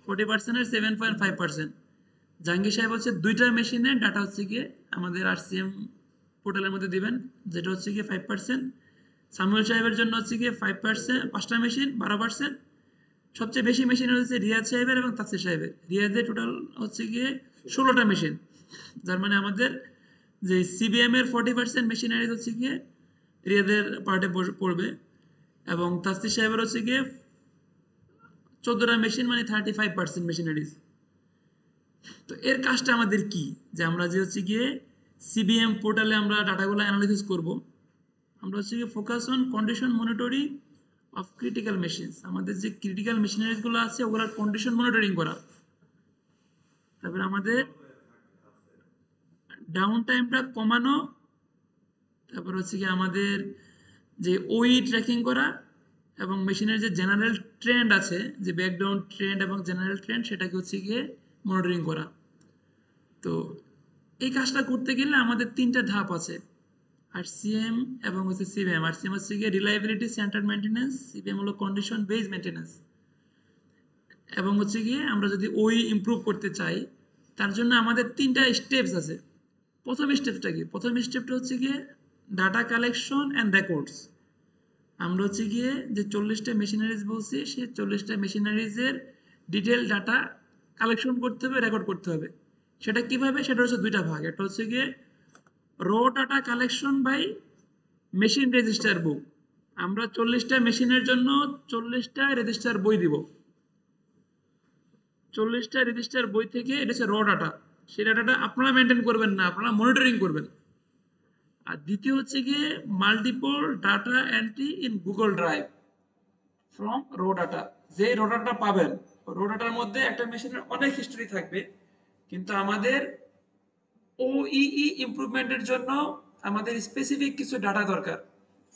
40%-এর 7.5%। জাহাঙ্গীর সাহেব হচ্ছে 2টা মেশিনে ডাটা হচ্ছে গিয়ে আমাদের আরসিএম পোর্টালের মধ্যে দিবেন, যেটা হচ্ছে গিয়ে 5%। সামুয়েল সাহেবের জন্য হচ্ছে গিয়ে 5%, 5টা মেশিন 12%। সবচেয়ে বেশি মেশিন হচ্ছে রিয়াদ সাহেবের এবং তাসির সাহেবের। রিয়াদের টোটাল হচ্ছে গিয়ে 16টা মেশিন, যার মানে আমাদের যে সিবিএম এর 40% মেশিনারিজ হচ্ছে গিয়ে রিয়াদের পার্টে পড়বে, এবং তাসির সাহেবের হচ্ছে গিয়ে 14টা মেশিন, মানে 35% মেশিনারিজ। তো এর কাজটা আমাদের কি, যে আমরা যে হচ্ছে গিয়ে সিবিএম পোর্টালে আমরা ডাটাগুলো অ্যানালাইসিস করব, আমরা হচ্ছে গিয়ে focus on condition monitoring of critical machines, আমাদের যে ক্রিটিক্যাল মেশিনারিজ গুলো আছে ওগুলোর কন্ডিশন মনিটরিং করা। তারপরে আমাদের ডাউন টাইমটা কমানো। তারপর হচ্ছে কি আমাদের যে ওই ট্র্যাকিং করা, এবং মেশিনের যে জেনারেল ট্রেন্ড আছে, যে ব্যাকগ্রাউন্ড ট্রেন্ড এবং জেনারেল ট্রেন্ড, সেটাকে হচ্ছে গিয়ে মনিটরিং করা। তো এই কাজটা করতে গেলে আমাদের 3টা ধাপ আছে, আরসিএম এবং হচ্ছে সিবিএম। আরসিএম হচ্ছে গিয়ে রিলায়েবিলিটি সেন্টার মেইনটেনেন্স, সিবিএম হলো কন্ডিশন বেস মেইনটেনেন্স। এবং হচ্ছে গিয়ে আমরা যদি ওই ইমপ্রুভ করতে চাই, তার জন্য আমাদের 3টা স্টেপস আছে। প্রথম স্টেপটা কি? প্রথম স্টেপটা হচ্ছে গিয়ে ডাটা কালেকশন অ্যান্ড রেকর্ডস। আমরা হচ্ছে গিয়ে যে 40টা মেশিনারিজ বলছি, সেই 40টা মেশিনারিজের ডিটেল ডাটা কালেকশন করতে হবে, রেকর্ড করতে হবে। সেটা কিভাবে? সেটা হচ্ছে 2টা ভাগ। একটা হচ্ছে গিয়ে raw data collection by machine register book. আমরা 40টা মেশিনের জন্য 40টা রেজিস্টার বই দিব। 40টা রেজিস্টার বই থেকে এটা হচ্ছে র ডাটা। সেই ডাটাটা আপনারা মেনটেন করবেন না, আপনারা মনিটরিং করবেন। আর দ্বিতীয় হচ্ছে গিয়ে multiple data entry in Google drive from raw data. যে রো ডাটা পাবেন, রো ডাটার মধ্যে একটা মেশিনের অনেক হিস্টরি থাকবে, কিন্তু আমাদের ওইই ইমপ্রুভমেন্টের জন্য আমাদের স্পেসিফিক কিছু ডাটা দরকার।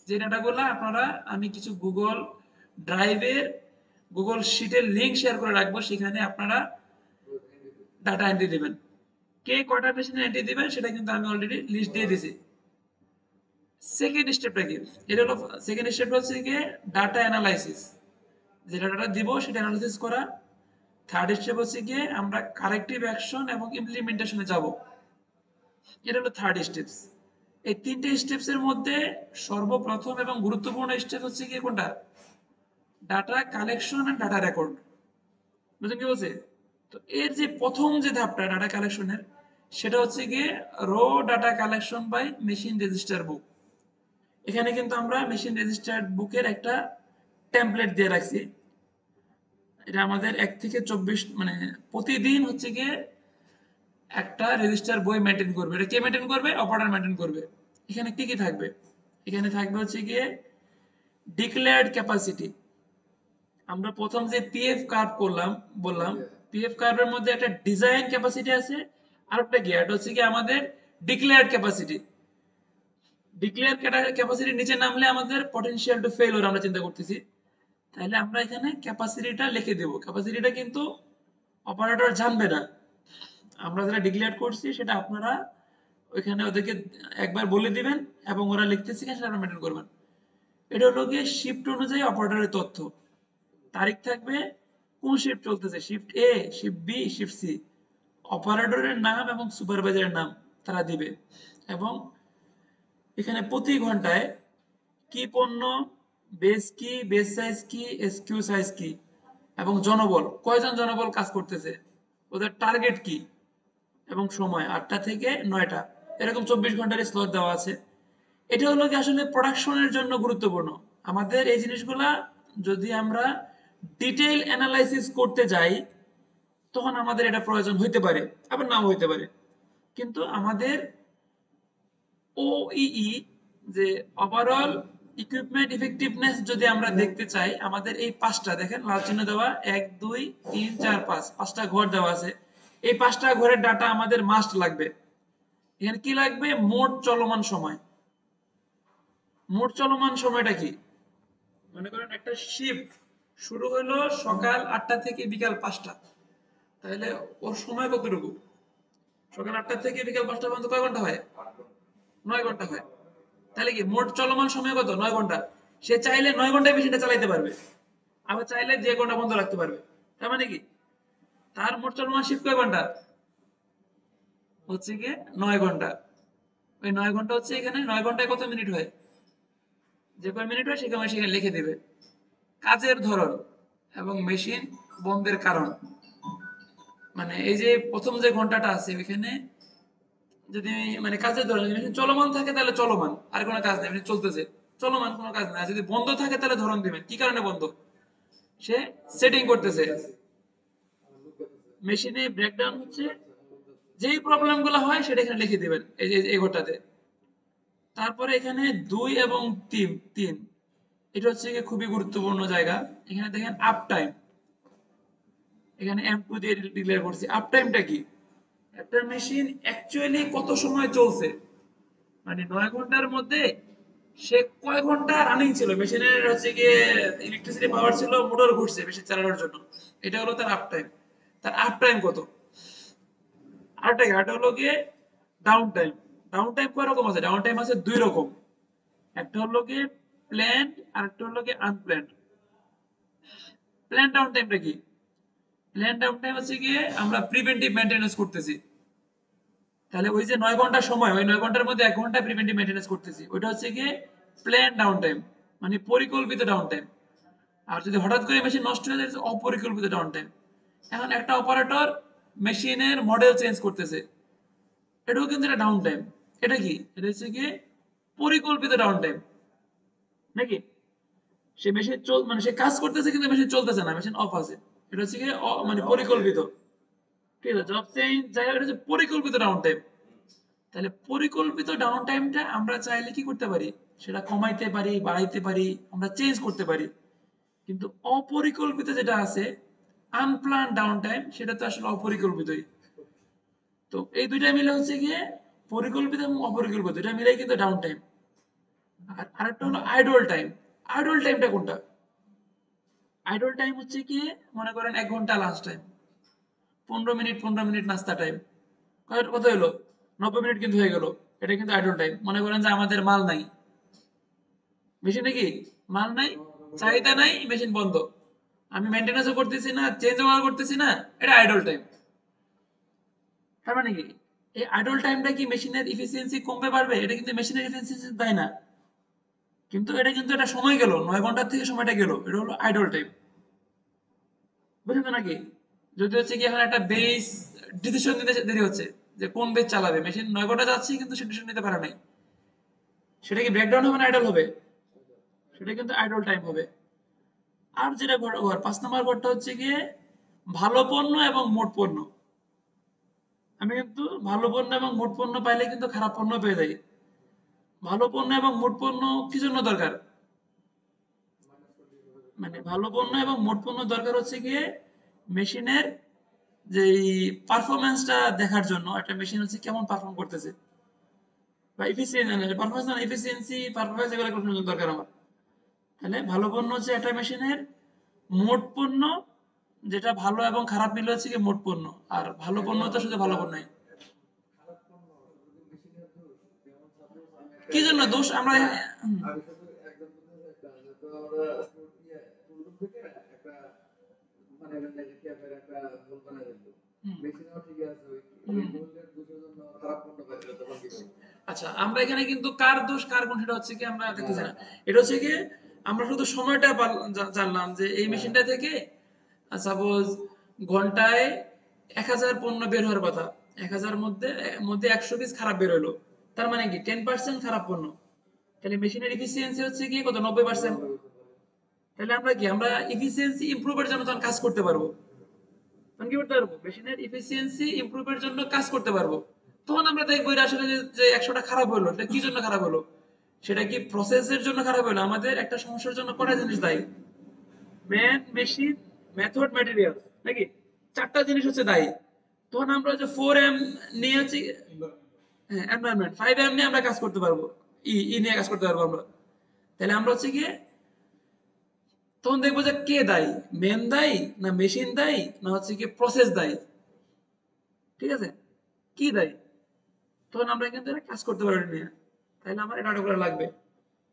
যে ডাটাগুলো আপনারা, আমি কিছু গুগল ড্রাইভের, গুগল শিটের লিঙ্ক শেয়ার করে রাখবো, সেখানে আপনারা ডাটা এন্ট্রি দিবেন। কে কয়টা মেশিনে এন্ট্রি দিবেন সেটা কিন্তু আমি অলরেডি লিস্ট দিয়ে দিয়েছি। সেকেন্ড স্টেপটা কি? এটা হলো, সেকেন্ড স্টেপ হচ্ছে গিয়ে ডাটা অ্যানালাইসিস। যে ডাটাটা দিব সেটা অ্যানালাইসিস করা। থার্ড স্টেপ হচ্ছে গিয়ে আমরা কারেক্টিভ অ্যাকশন এবং ইমপ্লিমেন্টেশনে যাব। এটা হলো থার্ড স্টেপস। এই 3টে স্টেপসের মধ্যে সর্বপ্রথম এবং গুরুত্বপূর্ণ স্টেপ হচ্ছে গিয়ে কোনটা? Data collection and data record. বুঝলেন কি বলছে? তো এর যে প্রথম যে ধাপটা ডাটা কালেকশনের, সেটা হচ্ছে গিয়ে raw data collection by machine register book. এখানে কিন্তু আমরা মেশিন রেজিস্টার্ড বুকের একটা টেমপ্লেট দিয়ে রাখছি। এটা আমাদের 1 থেকে 24, মানে প্রতিদিন হচ্ছে গিয়ে একটা রেজিস্টার বই মেনটেন করবে। এটা কে মেনটেন করবে? অপারেটর মেনটেন করবে। এখানে কি কি থাকবে? এখানে থাকবে হচ্ছে গিয়ে ডিক্লেয়ার্ড ক্যাপাসিটি। আমরা প্রথম যে পিএফ কার্ভ করলাম, বললাম পিএফ কার্ভের মধ্যে একটা ডিজাইন ক্যাপাসিটি আছে, আর একটা কি, এটা হচ্ছে কি আমাদের ডিক্লেয়ার্ড ক্যাপাসিটি। ডিক্লেয়ার ক্যাপাসিটির নিচে নামলে আমাদের পটেনশিয়াল টু ফেইলিওর আমরা চিন্তা করতেছি। তাহলে আমরা এখানে ক্যাপাসিটিটা লিখে দেব। ক্যাপাসিটিটা কিন্তু অপারেটর জানবে না। আমরা যেটা ডিক্লেয়ার করছি সেটা আপনারা ওইখানে ওদেরকে একবার বলে দিবেন, এবং ওরা লিখতে শিখে সেটা আপনারা মেনটেন করবেন। এটা হলো গিয়ে শিফট অনুযায়ী অপারেটরের তথ্য। তারিখ থাকবে, কোন শিফট চলতেছে, শিফট এ, শিফট বি, শিফট সি। অপারেটরের নাম এবং সুপারভাইজারের নাম তারা দিবে। এবং এখানে প্রতি ঘন্টায় কি পণ্য, বেস কি, বেস সাইজ কি, এসকিউ সাইজ কি, এবং জনবল কয়জন জনবল কাজ করতেছে, ওদের টার্গেট কি, এবং সময় 8টা থেকে 9টা, এরকম 24 ঘন্টার স্লট দেওয়া আছে। এটা হলো কি আসলে প্রোডাকশনের জন্য গুরুত্বপূর্ণ। আমাদের এই জিনিসগুলা যদি আমরা ডিটেইল অ্যানালাইসিস করতে যাই, তখন আমাদের এটা প্রয়োজন হইতে পারে, আবার নাও হইতে পারে। কিন্তু আমাদের ওইই, যে ওভারঅল ইকুইপমেন্ট ইফেক্টিভনেস যদি আমরা দেখতে চাই, আমাদের এই 5টা দেখেন লাল চিহ্ন দেওয়া, 1 2 3 4 5, 5টা ঘর দেওয়া আছে। এই 5টা ঘরের ডাটা আমাদের মাস্ট লাগবে। এখানে কি লাগবে? মোট চলমান সময়। মোট চলমান সময়টা কি? মনে করেন একটা শিফট শুরু হলো সকাল 8টা থেকে বিকাল 5টা, তাহলে ওর সময় কতটুকু? সকাল 8টা থেকে বিকাল 5টা পর্যন্ত কয় ঘন্টা হয়? 9 ঘন্টা হয়। তাহলে কি মোট চলমান সময় কত? 9 ঘন্টা। সে চাইলে 9 ঘন্টায় মেশিনটা চালাইতে পারবে, আবার চাইলে যে ঘন্টা বন্ধ রাখতে পারবে। তার মানে কি তার মোট চলমান শিফট কয় ঘন্টা? হচ্ছে গিয়ে 9 ঘন্টা। ওই 9 ঘন্টা হচ্ছে এখানে 9 ঘন্টায় কত মিনিট হয়? যে কয় মিনিট হয় সেখানে সেখানে লিখে দিবে। কাজের ধরন এবং মেশিন বন্ধের কারণ, মানে এই যে প্রথম যে ঘন্টাটা আছে ওইখানে যদি, মানে কাজের ধরন, মেশিন চলমান থাকে তাহলে চলমান, আর কোনো কাজ নেই, মেশিন চলতেছে, চলমান কোনো কাজ নেই। আর যদি বন্ধ থাকে তাহলে ধরন দিবেন কি কারণে বন্ধ, সে সেটিং করতেছে, মেশিনে ব্রেকডাউন হচ্ছে, যেই প্রবলেম গুলো হয় সেটা এখানে লিখে দিবেন এই যে এই ঘরটাতে। তারপরে এখানে 2 এবং 3, এটা হচ্ছে গিয়ে খুবই গুরুত্বপূর্ণ জায়গা। এখানে দেখেন আপ টাইম, এখানে M2 দিয়ে ডিক্লেয়ার করছি। আপ টাইমটা কি? একটা মেশিন অ্যাকচুয়ালি কত সময় চলছে, মানে 9 ঘন্টার মধ্যে সে কয় ঘন্টা রানিং ছিল, মেশিনের হচ্ছে গিয়ে ইলেকট্রিসিটি পাওয়ার ছিল, মোটর ঘুরছে মেশিন চালানোর জন্য, এটা হলো তার আপ টাইম। তার আপ টাইম কত? আরেকটা কি, আরেকটা হলো গিয়ে ডাউন টাইম। ডাউন টাইম কয় রকম আছে? ডাউন টাইম আছে দুই রকম, একটা হলো গিয়ে প্ল্যান্ড আর একটা হলো গিয়ে আনপ্ল্যান্ড। প্ল্যান্ড ডাউন টাইমটা কি? প্ল্যান্ড ডাউন টাইম হচ্ছে গিয়ে আমরা প্রিভেন্টিভ মেইনটেনেন্স করতেছি, তাহলে ওই যে 9 ঘন্টা সময়, ওই 9 ঘন্টার মধ্যে 1 ঘন্টা প্রিভেন্টিভ মেইনটেনেন্স করতেছি, ওইটা হচ্ছে গিয়ে প্ল্যান ডাউন টাইম, মানে পরিকল্পিত ডাউন টাইম। আর যদি হঠাৎ করে মেশিন নষ্ট হয়ে যায়, অপরিকল্পিত ডাউন টাইম। এখন একটা অপারেটর মেশিনের মডেল চেঞ্জ করতেছে, এটাও কিন্তু একটা ডাউন টাইম। এটা কি? এটা হচ্ছে গিয়ে পরিকল্পিত ডাউন টাইম, নাকি? সে মেশিন চল মানে সে কাজ করতেছে কিন্তু মেশিন চলতেছে না, মেশিন অফ আছে, এটা হচ্ছে গিয়ে মানে পরিকল্পিত। ঠিক আছে, জব চেঞ্জ জায়গা, এটা হচ্ছে পরিকল্পিত ডাউন টাইম। তাহলে পরিকল্পিত ডাউন টাইমটা আমরা চাইলে কি করতে পারি? সেটা কমাইতে পারি, বাড়াইতে পারি, আমরা চেঞ্জ করতে পারি। কিন্তু অপরিকল্পিত যেটা আছে, আনপ্লান ডাউন টাইম, সেটা তো আসলে অপরিকল্পিতই। তো এই দুইটা মিলে হচ্ছে গিয়ে পরিকল্পিত এবং অপরিকল্পিত, এটা মিলেই কিন্তু ডাউন টাইম। আর আরেকটা হলো আইডল টাইম। আইডল টাইমটা কোনটা? আইডল টাইম হচ্ছে কি, মনে করেন 1 ঘন্টা লাঞ্চ টাইম, 15 মিনিট 15 মিনিট নাস্তা টাইম, কত হলো? 90 মিনিট কিন্তু হয়ে গেল, এটা কিন্তু আইডল টাইম। মনে করেন যে আমাদের মাল নাই, মেশিনে কি মাল নাই, চাহিদা নাই, মেশিন বন্ধ, আমি মেনটেন্যান্সও করতেছি না, চেঞ্জও করতেছি না, এটা আইডল টাইম। তার মানে কি, এই আইডল টাইমটা কি মেশিনের ইফিসিয়েন্সি কমবে বাড়বে? এটা কিন্তু মেশিনের ইফিসিয়েন্সি দেয় না, কিন্তু এটা কিন্তু একটা সময় গেল, 9 ঘন্টার থেকে সময়টা গেল, এটা হলো আইডল টাইম। বুঝলেন তো নাকি? যদি হচ্ছে কি এখন একটা বেস ডিসিশন নিতে দেরি হচ্ছে, যে কোন বেস চালাবে, মেশিন 9 ঘন্টা যাচ্ছে কিন্তু সে ডিসিশন নিতে পারে নাই, সেটা কি ব্রেকডাউন হবে না আইডল হবে? সেটা কিন্তু আইডল টাইম হবে। আর যেটা ঘর 5 নম্বর ঘরটা হচ্ছে গিয়ে ভালো পণ্য এবং মোট পণ্য। আমি কিন্তু ভালো পণ্য এবং মোট পণ্য পাইলে কিন্তু খারাপ পণ্য পেয়ে যাই। ভালো পণ্য এবং মোট পণ্য কি জন্য দরকার? মানে ভালো পণ্য এবং মোট পণ্য দরকার হচ্ছে গিয়ে মেশিনের যেই পারফরমেন্সটা দেখার জন্য, একটা মেশিন হচ্ছে কেমন পারফর্ম করতেছে, বা এফিসিয়েন্সি, পারফরমেন্স না এফিসিয়েন্সি পারফরমেন্স, এগুলো কোনো দরকার আমার। তাহলে ভালো পণ্য হচ্ছে একটা মেশিনের মোট পণ্য, যেটা ভালো এবং খারাপ মিলে হচ্ছে কি মোট পণ্য। আর ভালো পণ্য তো শুধু ভালো পণ্যই। কি জন্য দোষ আমরা আচ্ছা, আমরা এখানে কিন্তু কার দোষ কার গুণ সেটা হচ্ছে কি আমরা দেখতেছি না। এটা হচ্ছে কি আমরা শুধু সময়টা জানলাম যে এই মেশিনটা থেকে সাপোজ ঘন্টায় 1,000 পণ্য বের হওয়ার কথা, 1,000 মধ্যে মধ্যে 100 পিস খারাপ বের হলো, তার মানে কি 10% খারাপ পণ্য। তাহলে মেশিনের ইফিসিয়েন্সি হচ্ছে কি কত? 90%। তাহলে আমরা কি আমরা ইফিসিয়েন্সি ইমপ্রুভের জন্য তখন কাজ করতে পারবো, তখন কি করতে পারবো? মেশিনের ইফিসিয়েন্সি ইমপ্রুভের জন্য কাজ করতে পারবো। তখন আমরা দেখবো এটা আসলে যে 100টা খারাপ হলো, এটা কি জন্য খারাপ হলো? সেটা কি প্রসেসের জন্য খারাপ হলো? আমাদের একটা সমস্যার জন্য কটা জিনিস দায়ী, ম্যান, মেশিন, মেথড, ম্যাটেরিয়াল, নাকি? 4টা জিনিস হচ্ছে দায়ী। তখন আমরা যে 4M নিয়ে হচ্ছে, হ্যাঁ, এনভায়রনমেন্ট, 5M নিয়ে আমরা কাজ করতে পারবো, ই নিয়ে কাজ করতে পারবো আমরা। তাহলে আমরা হচ্ছে গিয়ে তখন দেখবো যে কে দায়ী, ম্যান দায়ী না মেশিন দায়ী না হচ্ছে কি প্রসেস দায়ী। ঠিক আছে, কি দায়ী? তখন আমরা কিন্তু এটা কাজ করতে পারি না। তাহলে আমার এই ডাটাগুলো লাগবে।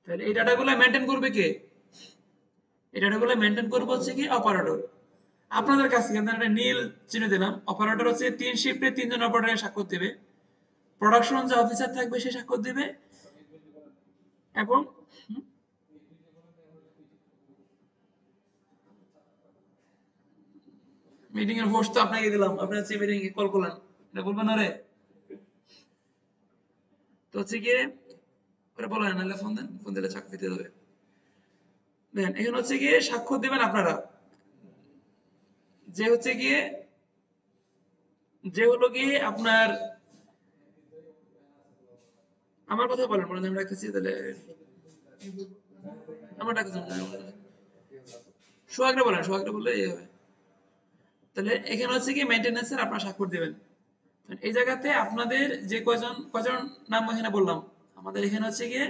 তাহলে এই ডাটাগুলো মেনটেন করবে কে? এই ডাটাগুলো মেনটেন করবে হচ্ছে কি অপারেটর। আপনাদের কাছে কিন্তু একটা নীল চিহ্ন দিলাম, অপারেটর হচ্ছে 3 শিফটে 3 জন অপারেটর স্বাক্ষর দিবে, প্রোডাকশন যে অফিসার থাকবে সে স্বাক্ষর দিবে, এবং মিটিং এর হোস্ট তো আপনাকে দিলাম, আপনি হচ্ছে মিটিং এ কল করলেন, এটা বলবেন না রে? তো হচ্ছে গিয়ে ওরা বলেন, নাহলে ফোন দেন, ফোন দিলে চাকরি দিয়ে দেবে। দেন এখানে হচ্ছে গিয়ে স্বাক্ষর দিবেন আপনারা, যে হচ্ছে গিয়ে যে হলো গিয়ে আপনার, আমার কথা বলেন, বলেন আমি রাখতেছি তাহলে। আমার ডাকছেন না, সোহাগরা বলেন, সোহাগরা বললে এই হবে। তাহলে এখানে হচ্ছে কি মেইনটেনেন্সের আপনারা স্বাক্ষর দিবেন। এই জায়গাতে আপনাদের যে কয়জন কয়জন নাম এখানে বললাম, আমাদের এখানে হচ্ছে গিয়ে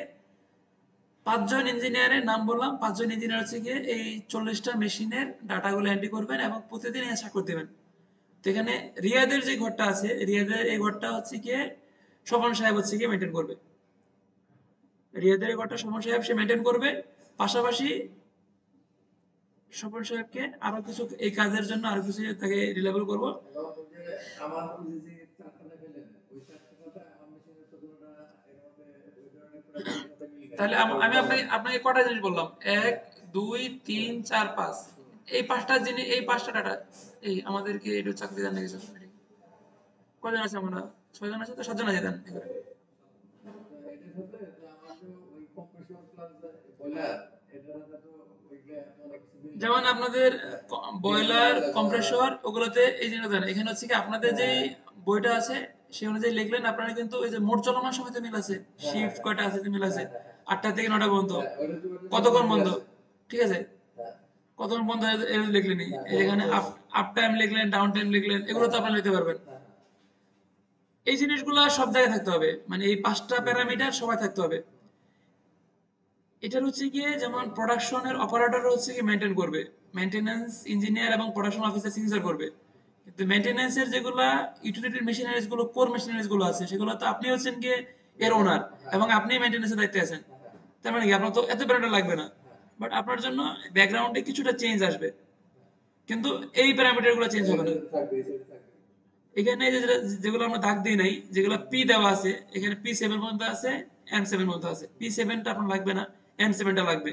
৫ জন ইঞ্জিনিয়ারের নাম বললাম। ৫ জন ইঞ্জিনিয়ার হচ্ছে গিয়ে এই ৪০টা মেশিনের ডাটাগুলো এন্ট্রি করবেন এবং প্রতিদিন এখানে স্বাক্ষর দিবেন। তো এখানে রিয়াদের যে ঘরটা আছে, রিয়াদের এই ঘরটা হচ্ছে গিয়ে স্বপন সাহেব হচ্ছে গিয়ে মেনটেন করবে। রিয়াদের এই ঘরটা স্বপন সাহেব সে মেনটেন করবে। পাশাপাশি স্বপন সাহেবকে আরো কিছু এই কাজের জন্য আরো কিছু তাকে রিলেবল করব। তাহলে আমি আপনাকে আপনাকে কটা জিনিস বললাম, ১ ২ ৩ ৪ ৫, এই পাঁচটা জিনিস, এই পাঁচটা ডাটা এই আমাদেরকে একটু চাকরি দেন না কিছু। কজন আছে আমরা? ৬ জন আছে তো ৭ জন আছে দেন এখানে। যেমন আপনাদের বয়লার কম্প্রেসর ওগুলোতে এই জিনিসটা দেন। এখানে হচ্ছে কি আপনাদের যে বইটা আছে সেই অনুযায়ী লিখলেন আপনারা, কিন্তু ওই যে মোট চলমান সময়তে মিল আছে, শিফট কয়টা আছে মিল আছে, ৮টা থেকে ৯টা পর্যন্ত কতক্ষণ বন্ধ, ঠিক আছে, কতক্ষণ বন্ধ লিখলেন। এই যেখানে আপ টাইম লিখলেন, ডাউন টাইম লিখলেন, এগুলো তো আপনারা লিখতে পারবেন। এই জিনিসগুলো সব জায়গায় থাকতে হবে, মানে এই ৫টা প্যারামিটার সবাই থাকতে হবে। এটার হচ্ছে গিয়ে যেমন প্রোডাকশনের অপারেটর হচ্ছে কি মেনটেন করবে, মেইনটেনেন্স ইঞ্জিনিয়ার এবং প্রোডাকশন অফিসার সিগনেচার করবে। কিন্তু মেইনটেনেন্সের যেগুলা ইউটিলিটি মেশিনারিজ গুলো, কোর মেশিনারিজ গুলো আছে, সেগুলো তো আপনি হচ্ছেন গিয়ে এর ওনার এবং আপনি মেইনটেনেন্সের দায়িত্বে আছেন। তার মানে কি আপনার তো এত প্যারামিটার লাগবে না, বাট আপনার জন্য ব্যাকগ্রাউন্ডে কিছুটা চেঞ্জ আসবে, কিন্তু এই প্যারামিটার গুলো চেঞ্জ হবে না। এখানে যে যেগুলো আমরা দাগ দিই নাই, যেগুলো পি দেওয়া আছে, এখানে P7 পর্যন্ত আছে, M7 পর্যন্ত আছে। P7টা আপনার লাগবে না, M7টা লাগবে।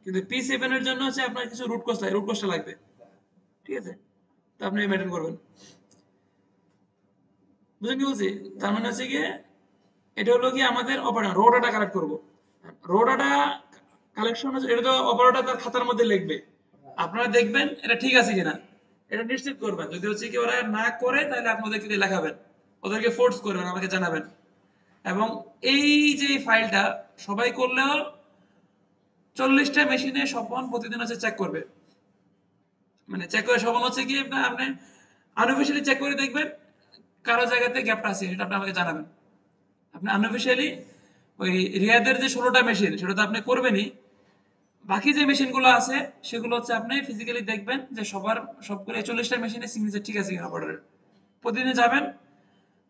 কিন্তু P7 এর জন্য হচ্ছে আপনার কিছু রুট কোর্স লাগে, রুট কোর্সটা লাগবে, ঠিক আছে? তো আপনি মেনটেন করবেন। বুঝলেন কি বলছি? তার মানে হচ্ছে গিয়ে এটা হলো কি আমাদের অপারেটর রো ডাটা কালেক্ট করব। রো ডাটা কালেকশন হচ্ছে, এটা তো অপারেটর তার খাতার মধ্যে লিখবে, আপনারা দেখবেন এটা ঠিক আছে কিনা, এটা নিশ্চিত করবেন। যদি হচ্ছে কি ওরা না করে তাহলে আপনি ওদেরকে দিয়ে লেখাবেন, ওদেরকে ফোর্স করবেন, আমাকে জানাবেন। এবং এই যে ফাইলটা সবাই করলেও ৪০টা মেশিনে স্বপন প্রতিদিন হচ্ছে চেক করবে। মানে চেক করে স্বপন হচ্ছে কি আপনি আনঅফিশিয়ালি চেক করে দেখবেন কারো জায়গাতে গ্যাপটা আছে, সেটা আপনি আমাকে জানাবেন। আপনি আনঅফিশিয়ালি ওই রিয়াদের যে ১৬টা মেশিন সেটা তো আপনি করবেনই, বাকি যে মেশিনগুলো আছে সেগুলো হচ্ছে আপনি ফিজিক্যালি দেখবেন যে সবার সবগুলো ৪০টা মেশিনের সিগনেচার ঠিক আছে কিনা অপারেটরের। প্রতিদিন যাবেন,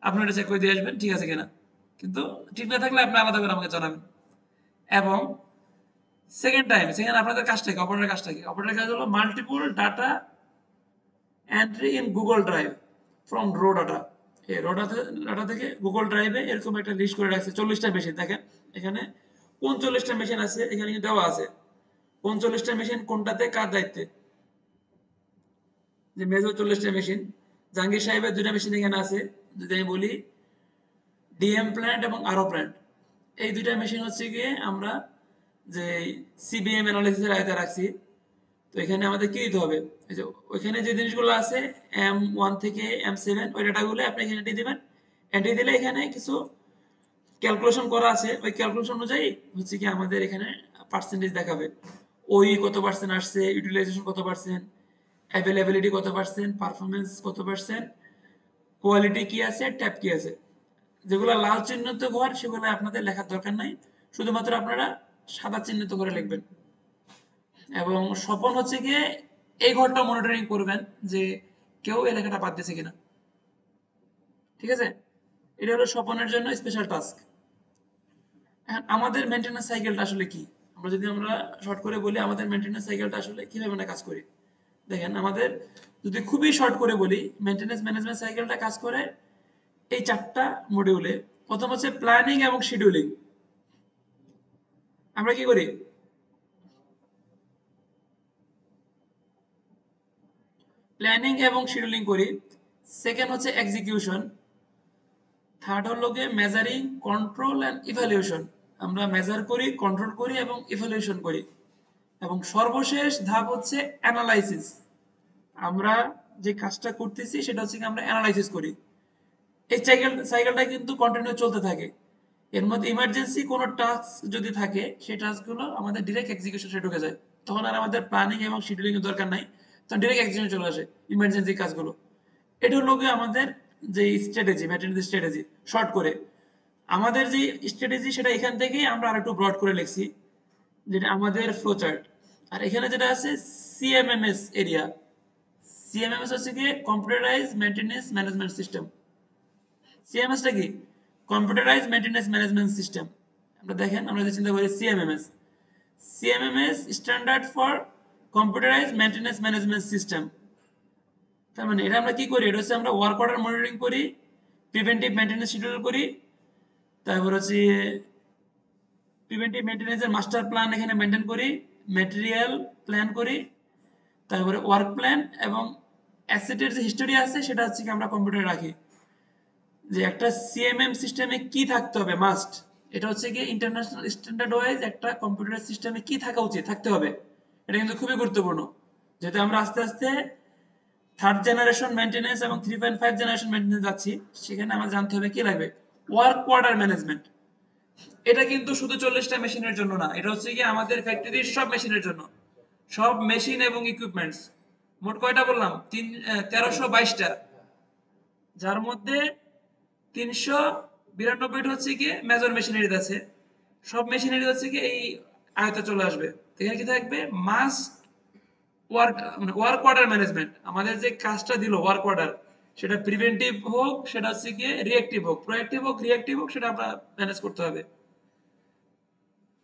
আপনি এটা চেক করে দিয়ে আসবেন ঠিক আছে কিনা। কিন্তু ঠিক না থাকলে আপনি আলাদা করে আমাকে জানাবেন। এবং সেকেন্ড আপনাদের কাজটা কি, অপারেটরের কাজটা কি? অপারেটরের কাজ হলো multiple data entry in Google drive from raw data. এই রো ডাটা থেকে গুগল ড্রাইভে এরকম একটা লিস্ট করে রাখছে ৪০টা মেশিন। দেখেন এখানে ৩৯টা মেশিন আছে, এখানে কিন্তু দেওয়া আছে ৩৯টা মেশিন কোনটাতে কার দায়িত্বে। যে মেজর ৪০টা মেশিন, জাহাঙ্গীর সাহেবের ২টা মেশিন এখানে আছে। যদি আমি বলি ডিএম প্ল্যান্ট এবং আরও প্ল্যান্ট, এই ২টা মেশিন হচ্ছে গিয়ে আমরা যে সিবিএম অ্যানালিসিসের আয়তায় রাখছি। তো এখানে আমাদের কি দিতে হবে, এই যে ওইখানে যে জিনিসগুলো আছে M1 থেকে M7 ওই ডাটাগুলো আপনি এখানে এন্ট্রি দিবেন। এন্ট্রি দিলে এখানে কিছু ক্যালকুলেশন করা আছে, ওই ক্যালকুলেশন অনুযায়ী হচ্ছে কি আমাদের এখানে পার্সেন্টেজ দেখাবে। ওই কত পার্সেন্ট আসছে, ইউটিলাইজেশন কত পার্সেন্ট, অ্যাভেলেবিলিটি কত পার্সেন্ট, পারফরমেন্স কত পার্সেন্ট, কোয়ালিটি কি আছে, ট্যাপ কি আছে। যেগুলো লাল চিহ্নিত ঘর সেগুলো আপনাদের লেখার দরকার নাই, শুধুমাত্র আপনারা সাদা চিহ্নিত করে লিখবেন। এবং স্বপন হচ্ছে গিয়ে এই ঘরটা মনিটরিং করবেন যে কেউ এই লেখাটা বাদ দিয়েছে কিনা, ঠিক আছে? এটা হলো স্বপনের জন্য স্পেশাল টাস্ক। এখন আমাদের মেনটেন্যান্স সাইকেলটা আসলে কি, আমরা শর্ট করে বলি আমাদের মেনটেন্যান্স সাইকেলটা আসলে কিভাবে আমরা কাজ করি। দেখেন আমাদের যদি খুবই শর্ট করে বলি, মেনটেন্যান্স ম্যানেজমেন্ট সাইকেলটা কাজ করে এই 4টা মডিউলে। প্রথম হচ্ছে প্ল্যানিং এবং শিডিউলিং। আমরা কি করি, প্ল্যানিং এবং শিডিউলিং করি। সেকেন্ড হচ্ছে এক্সিকিউশন। থার্ড হলো গিয়ে মেজারিং, কন্ট্রোল অ্যান্ড ইভ্যালুয়েশন। আমরা মেজার করি, কন্ট্রোল করি এবং ইভ্যালুয়েশন করি। এবং সর্বশেষ ধাপ হচ্ছে অ্যানালাইসিস। আমরা যে কাজটা করতেছি সেটা হচ্ছে কি আমরা অ্যানালাইসিস করি। এই সাইকেলটা কিন্তু কন্টিনিউ চলতে থাকে। এর মধ্যে ইমার্জেন্সি কোনো টাস্ক যদি থাকে সেই টাস্কগুলো আমাদের ডিরেক্ট এক্সিকিউশনে ঢুকে যায়, তখন আর আমাদের প্ল্যানিং এবং শিডিউলিং এর দরকার নাই, তখন ডিরেক্ট এক্সিকিউশনে চলে আসে ইমার্জেন্সি কাজগুলো। এটা হলো গিয়ে আমাদের যে স্ট্র্যাটেজি, ম্যাটেরিয়াল স্ট্র্যাটেজি। শর্ট করে আমাদের যে স্ট্র্যাটেজি সেটা এখান থেকেই আমরা আরেকটু ব্রড করে লিখছি, যেটা আমাদের ফ্লো চার্ট। আর এখানে যেটা আছে সিএমএমএস এরিয়া, সিএমএমএস হচ্ছে কি কম্পিউটারাইজ মেইনটেনেন্স ম্যানেজমেন্ট সিস্টেম। সিএমএসটা কি? Computerise maintenance management system. আমরা দেখেন, আমরা যে চিন্তা করি CMMS, CMMS standard for computerise maintenance management system. তার মানে এটা আমরা কি করি? এটা হচ্ছে আমরা ওয়ার্ক অর্ডার মনিটরিং করি, প্রিভেন্টিভ মেইনটেনেন্স শিডিউল করি, তারপর হচ্ছে প্রিভেন্টিভ মেইনটেনেন্সের মাস্টার প্ল্যান এখানে মেনটেন করি, ম্যাটেরিয়াল প্ল্যান করি, তারপরে ওয়ার্ক প্ল্যান এবং অ্যাসেটের যে হিস্টোরি আছে সেটা হচ্ছে কি আমরা কম্পিউটারে রাখি। যে একটা সিএমএম সিস্টেমে কি থাকতে হবে মাস্ট, এটা হচ্ছে কি ইন্টারন্যাশনাল স্ট্যান্ডার্ড ওয়াইজ একটা কম্পিউটার সিস্টেমে কি থাকা উচিত, থাকতে হবে। এটা কিন্তু খুবই গুরুত্বপূর্ণ, যেহেতু আমরা আস্তে আস্তে থার্ড জেনারেশন মেইনটেনেন্স এবং 3.5 জেনারেশন মেইনটেনেন্স যাচ্ছি, সেখানে আমার জানতে হবে কি লাগবে, ওয়ার্ক অর্ডার ম্যানেজমেন্ট। এটা কিন্তু শুধু 40টা মেশিনের জন্য না, এটা হচ্ছে কি আমাদের ফ্যাক্টরির সব মেশিনের জন্য, সব মেশিন এবং ইকুইপমেন্টস। মোট কয়টা বললাম? 1322টা, যার মধ্যে 392টা হচ্ছে কি মেজর মেশিনারিজ আছে। সব মেশিনারি হচ্ছে কি এই আয়তে চলে আসবে। এখানে কি থাকবে? মাস ওয়ার্ক, মানে ওয়ার্ক অর্ডার ম্যানেজমেন্ট। আমাদের যে কাজটা দিল ওয়ার্ক অর্ডার, সেটা প্রিভেন্টিভ হোক, সেটা হচ্ছে কি রিঅ্যাক্টিভ হোক, প্রোঅ্যাক্টিভ হোক, রিঅ্যাক্টিভ হোক, সেটা আমরা ম্যানেজ করতে হবে।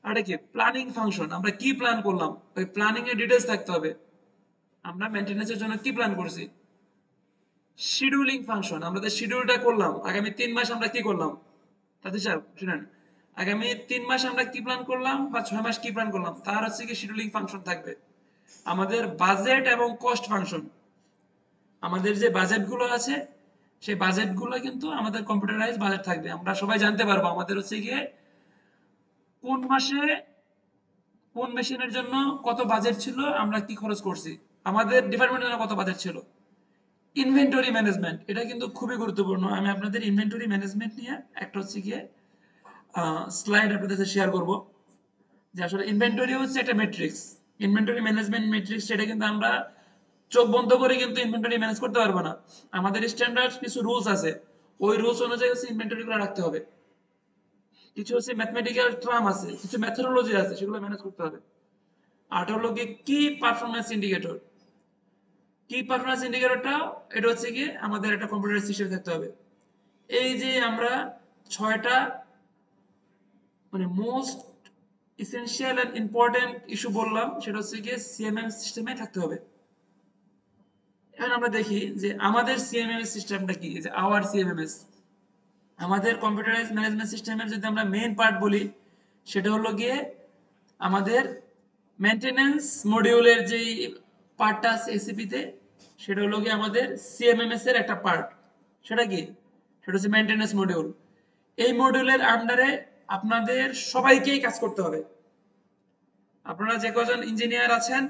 আর কি প্ল্যানিং ফাংশন, আমরা কি প্ল্যান করলাম ওই প্ল্যানিং এর ডিটেইলস থাকতে হবে। আমরা মেইনটেনেন্সের জন্য কি প্ল্যান করছি। শিডিউলিং ফাংশন, আমরা যে শিডিউলটা করলাম আগামী 3 মাস আমরা কি করলাম, তাতে স্যার শুনেন, আগামী 3 মাস আমরা কি প্ল্যান করলাম বা 6 মাস কি প্ল্যান করলাম, তার হচ্ছে কি শিডিউলিং ফাংশন থাকবে। আমাদের বাজেট এবং কস্ট ফাংশন, আমাদের যে বাজেটগুলো আছে সেই বাজেটগুলো কিন্তু আমাদের কম্পিউটারাইজ বাজেট থাকবে। আমরা সবাই জানতে পারবো আমাদের হচ্ছে গিয়ে কোন মাসে কোন মেশিনের জন্য কত বাজেট ছিল, আমরা কি খরচ করছি, আমাদের ডিপার্টমেন্টের জন্য কত বাজেট ছিল। ইনভেন্টরি ম্যানেজমেন্ট, এটা কিন্তু খুবই গুরুত্বপূর্ণ। আমি আপনাদের ইনভেন্টরি ম্যানেজমেন্ট নিয়ে একটা হচ্ছে গিয়ে স্লাইড আপনাদের সাথে শেয়ার করব, যে আসলে ইনভেন্টরি হচ্ছে একটা ম্যাট্রিক্স। ইনভেন্টরি ম্যানেজমেন্ট ম্যাট্রিক্স, সেটা কিন্তু আমরা চোখ বন্ধ করে কিন্তু ইনভেন্টরি ম্যানেজ করতে পারবো না। আমাদের স্ট্যান্ডার্ড কিছু রুলস আছে, ওই রুলস অনুযায়ী হচ্ছে ইনভেন্টরি গুলো রাখতে হবে। কিছু হচ্ছে ম্যাথমেটিক্যাল টার্ম আছে, কিছু মেথোডোলজি আছে, সেগুলো ম্যানেজ করতে হবে। আর হলো গিয়ে কি পারফরম্যান্স ইন্ডিকেটর, কি পারফরম্যান্স ইন্ডিকেটরটা, এটা হচ্ছে গিয়ে আমাদের একটা কম্পিউটার সিস্টেম থাকতে হবে। এই যে আমরা 6টা মানে most essential and important issue বললাম, সেটা হচ্ছে গিয়ে সিএমএম সিস্টেমে থাকতে হবে। এখন আমরা দেখি যে আমাদের সিএমএমএস সিস্টেমটা কি, যে আওয়ার সিএমএমএস, আমাদের কম্পিউটারাইজ ম্যানেজমেন্ট সিস্টেমের যদি আমরা মেইন পার্ট বলি, সেটা হলো গিয়ে আমাদের মেইনটেনেন্স মডিউলের যেই পার্টটা আছে এসিপিতে, সেটা হলো গিয়ে আমাদের সিএমএমএস এর একটা পার্ট। সেটা কি? সেটা হচ্ছে মেইনটেনেন্স মডিউল। এই মডিউলের আন্ডারে আপনাদের সবাইকেই কাজ করতে হবে। আপনারা যে কজন ইঞ্জিনিয়ার আছেন,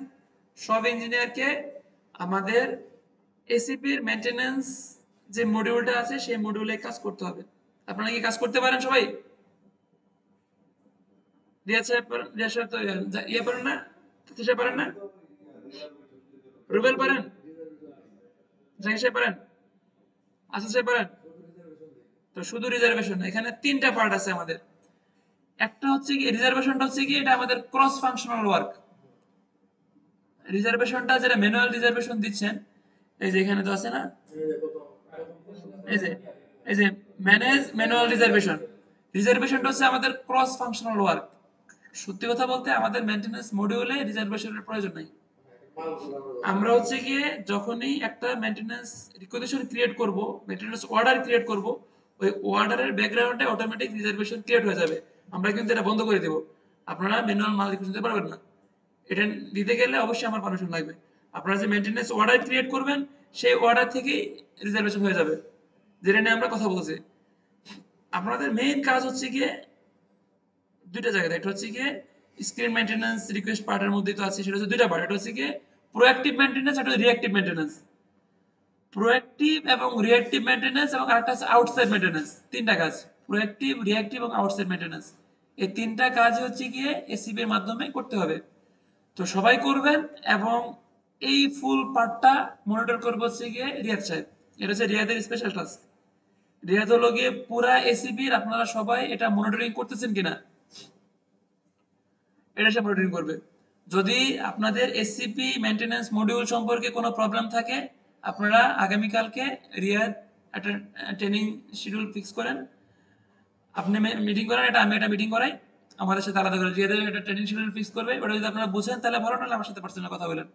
সব ইঞ্জিনিয়ারকে আমাদের এসিপির মেইনটেনেন্স যে মডিউলটা আছে সেই মডিউলে কাজ করতে হবে। আপনারা কি কাজ করতে পারেন সবাই? রিয়াজ সাহেব পারেন, রিয়াজ সাহেব তো ইয়ে পারেন না, তিশা সাহেব পারেন না, রুবেল পারেন, জাহির সাহেব পারেন, আসাদ সাহেব পারেন। তো শুধু রিজার্ভেশন, এখানে 3টা পার্ট আছে আমাদের। একটা হচ্ছে কি রিজার্ভেশনটা হচ্ছে কি এটা আমাদের ক্রস ফাংশনাল ওয়ার্ক। রিজার্ভেশনটা যেটা ম্যানুয়াল রিজার্ভেশন দিচ্ছেন, এই যে এখানে তো আছে না, এই যে এই যে ম্যানেজ ম্যানুয়াল রিজার্ভেশন, রিজার্ভেশনটা হচ্ছে আমাদের ক্রস ফাংশনাল ওয়ার্ক। সত্যি কথা বলতে আমাদের মেইনটেনেন্স মডিউলে রিজার্ভেশনের প্রয়োজন নাই। আমরা হচ্ছে গিয়ে যখনই একটা মেইনটেনেন্স রিকোয়েশন ক্রিয়েট করব, মেইনটেনেন্স অর্ডার ক্রিয়েট করব, ওই অর্ডারের ব্যাকগ্রাউন্ডে অটোমেটিক রিজার্ভেশন ক্রিয়েট হয়ে যাবে। আমরা কিন্তু এটা বন্ধ করে দেব, আপনারা ম্যানুয়াল মাল রিকোয়েশন দিতে পারবেন না। এটা দিতে গেলে অবশ্যই আমার পারমিশন লাগবে। আপনারা যে মেইনটেনেন্স অর্ডার ক্রিয়েট করবেন, সেই অর্ডার থেকেই রিজার্ভেশন হয়ে যাবে, যেটা নিয়ে আমরা কথা বলছি। আপনাদের মেইন কাজ হচ্ছে গিয়ে 2টা জায়গায়, একটা হচ্ছে গিয়ে স্ক্রিন মেইনটেনেন্স রিকোয়েস্ট পার্টের মধ্যেই তো আছে, সেটা হচ্ছে 2টা পার্ট, এটা হচ্ছে গিয়ে প্রোঅ্যাক্টিভ মেইনটেনেন্স, একটা রিঅ্যাক্টিভ মেইনটেনেন্স। প্রোঅ্যাক্টিভ এবং রিঅ্যাক্টিভ মেইনটেনেন্স এবং আরেকটা আছে আউটসাইড মেইনটেনেন্স, 3টা কাজ। প্রোঅ্যাক্টিভ, রিঅ্যাক্টিভ এবং আউটসাইড মেইনটেনেন্স। এই তিনটা কাজ হচ্ছে গিয়ে এসিবি এর মাধ্যমে করতে হবে। তো সবাই করবেন এবং এই ফুল পার্টটা মনিটর করবে হচ্ছে গিয়ে রিয়াদ সাহেব। এটা হচ্ছে রিয়াদের স্পেশাল টাস্ক। রিয়াদ হলো গিয়ে পুরা এসিবির আপনারা সবাই এটা মনিটরিং করতেছেন কিনা এটা সে মনিটরিং করবে। যদি আপনাদের এসসিপি মেইনটেনেন্স মডিউল সম্পর্কে কোনো প্রবলেম থাকে আপনারা আগামীকালকে রিয়াদ একটা ট্রেনিং শিডিউল ফিক্স করেন। আপনি মিটিং করেন, এটা আমি একটা মিটিং করাই আমাদের সাথে আলাদা করে রিয়াদের একটা ট্রেনিং শিডিউল ফিক্স করবে। ওটা যদি আপনারা বুঝেন তাহলে ভালো, নাহলে আমার সাথে পার্সোনাল কথা বলেন।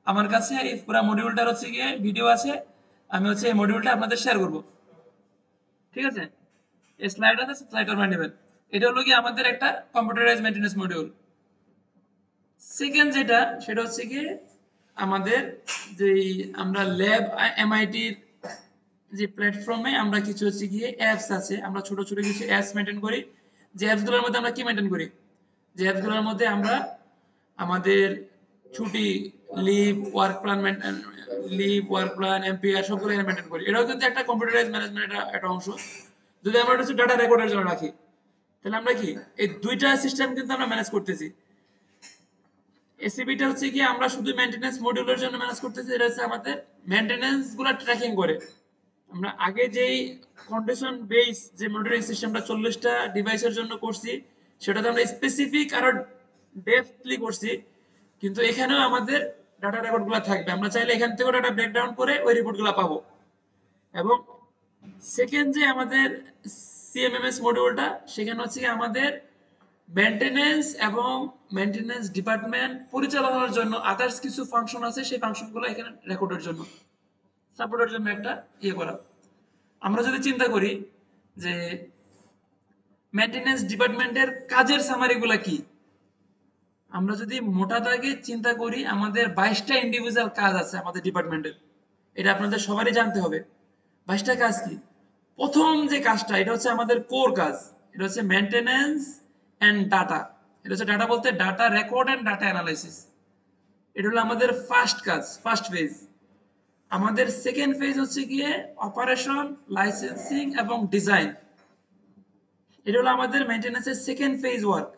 আমার কাছে এই পুরো মডিউলটার হচ্ছে গিয়ে ভিডিও আছে, আমি হচ্ছে এই মডিউলটা আপনাদের শেয়ার করব। ঠিক আছে, এই স্লাইড আছে, স্লাইড আপনারা নেবেন। এটা হলো কি আমাদের একটা কম্পিউটারাইজ মেইনটেনেন্স মডিউল। সেকেন্ড যেটা সেটা হচ্ছে কি আমাদের যেই আমরা ল্যাব এমআইটির যে প্ল্যাটফর্মে আমরা কিছু হচ্ছে গিয়ে অ্যাপস আছে, আমরা ছোট ছোট কিছু অ্যাপস মেনটেন করি। যে অ্যাপসগুলোর মধ্যে আমরা কি মেনটেন করি, যে অ্যাপসগুলোর মধ্যে আমরা আমাদের ছুটি, leave, work plan, leave, work plan, MPR সবগুলো এখানে মেনটেন করি। এটাও কিন্তু একটা কম্পিউটারাইজ ম্যানেজমেন্ট একটা অংশ। যদি আমরা হচ্ছে ডাটা রেকর্ডের জন্য রাখি তাহলে আমরা কি এই দুইটা সিস্টেম কিন্তু আমরা ম্যানেজ করতেছি। এসিবিটা হচ্ছে কি আমরা শুধু মেইনটেনেন্স মডিউলের জন্য ম্যানেজ করতেছি, এটা হচ্ছে আমাদের মেইনটেনেন্স গুলো ট্র্যাকিং করে। আমরা আগে যেই কন্ডিশন বেস যে মনিটরিং সিস্টেমটা 40টা ডিভাইসের জন্য করছি সেটাতে আমরা স্পেসিফিক আরো ডেপথলি করছি, কিন্তু এখানেও আমাদের ডাটা রেকর্ডগুলো থাকবে। আমরা চাইলে এখান থেকে ডাটা ব্রেকডাউন করে ওই রিপোর্টগুলো পাবো। এবং সেকেন্ড যে আমাদের সিএমএমএস মডিউলটা, সেখানে হচ্ছে কি আমাদের মেইনটেনেন্স এবং মেইনটেনেন্স ডিপার্টমেন্ট পরিচালনার জন্য আদার্স কিছু ফাংশন আছে, সেই ফাংশনগুলো এখানে রেকর্ডের জন্য সাপোর্টের জন্য একটা ইয়ে করা। আমরা যদি চিন্তা করি যে মেইনটেনেন্স ডিপার্টমেন্টের কাজের সামারিগুলো কি, আমরা যদি মোটা দাগে চিন্তা করি আমাদের 22টা ইন্ডিভিজুয়াল কাজ আছে আমাদের ডিপার্টমেন্টের। এটা আপনাদের সবারই জানতে হবে 22টা কাজ কি। প্রথম যে কাজটা এটা হচ্ছে আমাদের কোর কাজ, এটা হচ্ছে মেইনটেনেন্স এন্ড ডাটা। এটা হচ্ছে ডাটা বলতে data record and data analysis. এটা হলো আমাদের ফার্স্ট কাজ, ফার্স্ট ফেজ। আমাদের সেকেন্ড ফেজ হচ্ছে গিয়ে অপারেশন, লাইসেন্সিং এবং ডিজাইন। এটা হলো আমাদের মেইনটেনেন্সের সেকেন্ড ফেজ ওয়ার্ক।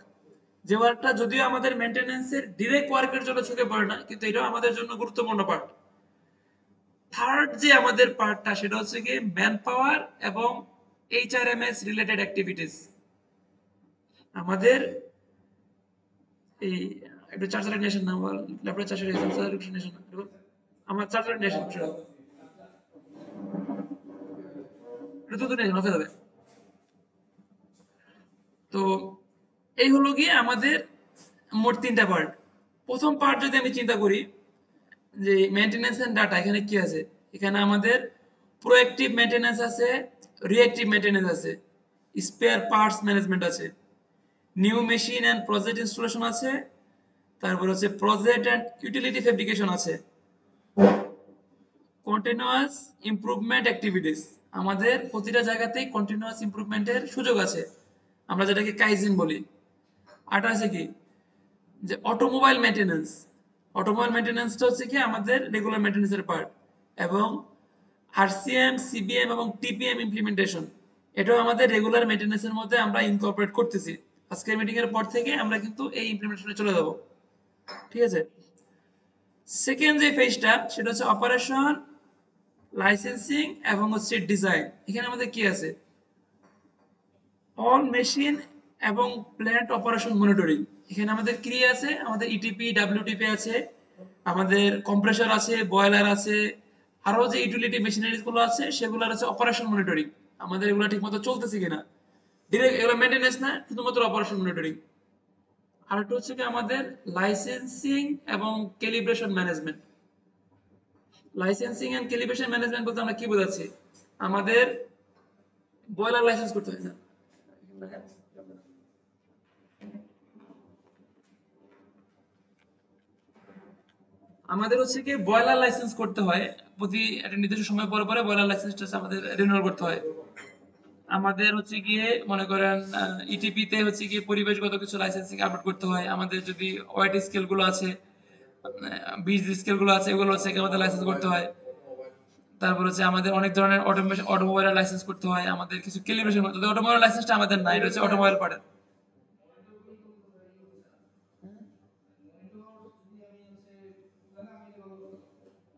যে ওয়ার্কটা যদিও আমাদের মেইনটেনেন্সের ডিরেক্ট ওয়ার্কের জন্য চোখে পড়ে না, কিন্তু এটাও আমাদের জন্য গুরুত্বপূর্ণ পার্ট। থার্ড যে আমাদের পার্টটা সেটা হচ্ছে গিয়ে ম্যান পাওয়ার এবং এইচআরএমএস রিলেটেড অ্যাক্টিভিটিস। আমাদের এই একটু চার্জার নেশন না, ল্যাপটপ চার্জার নেশন, আমার চার্জার নেশন এটা তো নেশন হয়ে যাবে। তো এই হলো গিয়ে আমাদের মোট তিনটা পার্ট। প্রথম পার্ট যদি আমি চিন্তা করি যে মেইনটেনেন্স এন্ড ডাটা, এখানে কি আছে, এখানে আমাদের প্রোঅ্যাক্টিভ মেইনটেনেন্স আছে, রিঅ্যাক্টিভ মেইনটেনেন্স আছে, স্পেয়ার পার্টস ম্যানেজমেন্ট আছে, new machine and project installation আছে, তারপর হচ্ছে প্রজেক্ট এন্ড ইউটিলিটি ফেব্রিকেশন আছে, কন্টিনিউয়াস ইমপ্রুভমেন্ট অ্যাক্টিভিটিস। আমাদের প্রতিটা জায়গাতেই কন্টিনিউয়াস ইমপ্রুভমেন্টের সুযোগ আছে, আমরা যেটাকে কাইজেন বলি। আরটা আছে কি যে অটোমোবাইল মেইনটেনেন্স। অটোমোবাইল মেইনটেনেন্সটা হচ্ছে কি আমাদের রেগুলার মেইনটেনেন্সের পার্ট। এবং আরসিএম, সিবিএম এবং টিপিএম ইমপ্লিমেন্টেশন, এটাও আমাদের রেগুলার মেইনটেনেন্সের মধ্যে আমরা ইনকর্পোরেট করতেছি। আজকের মিটিং এর পর থেকে আমরা কিন্তু এই ইমপ্লিমেন্টেশনে চলে যাব। ঠিক আছে, সেকেন্ড যে ফেজটা সেটা হচ্ছে অপারেশন, লাইসেন্সিং এবং হচ্ছে ডিজাইন। এখানে আমাদের কি আছে, অল মেশিন এবং প্ল্যান্ট অপারেশন মনিটরিং। এখানে আমাদের কি আছে, আমাদের ইটিপি, ডাব্লিউটিপি আছে, আমাদের কম্প্রেসর আছে, বয়লার আছে, আরো যে ইউটিলিটি মেশিনারিজ গুলো আছে সেগুলোর আছে অপারেশন মনিটরিং। আমাদের এগুলো ঠিকমতো চলতেছে কিনা, ডিরেক্ট এগুলো মেইনটেনেন্স না, শুধুমাত্র অপারেশন মনিটরিং। আর একটা হচ্ছে কি আমাদের লাইসেন্সিং এবং calibration management. Licensing and calibration management বলতে আমরা কি বোঝাচ্ছি, আমাদের বয়লার লাইসেন্স করতে হয় না, আমাদের হচ্ছে কি বয়লার লাইসেন্স করতে হয় প্রতি একটা নির্দিষ্ট সময় পরে পরে বয়লার লাইসেন্সটা আমাদের রিনিউয়াল করতে হয়। আমাদের হচ্ছে গিয়ে মনে করেন ইটিপি তে হচ্ছে গিয়ে পরিবেশগত কিছু লাইসেন্সিং আপডেট করতে হয়। আমাদের যদি ওয়াইট স্কেল গুলো আছে, বীজ স্কেল গুলো আছে, এগুলো হচ্ছে কি আমাদের লাইসেন্স করতে হয়। তারপর হচ্ছে আমাদের অনেক ধরনের অটোমোবাইল লাইসেন্স করতে হয়, আমাদের কিছু ক্যালিব্রেশন করতে হয়। অটোমোবাইল লাইসেন্সটা আমাদের নাই, এটা হচ্ছে অটোমোবাইল পার্টের।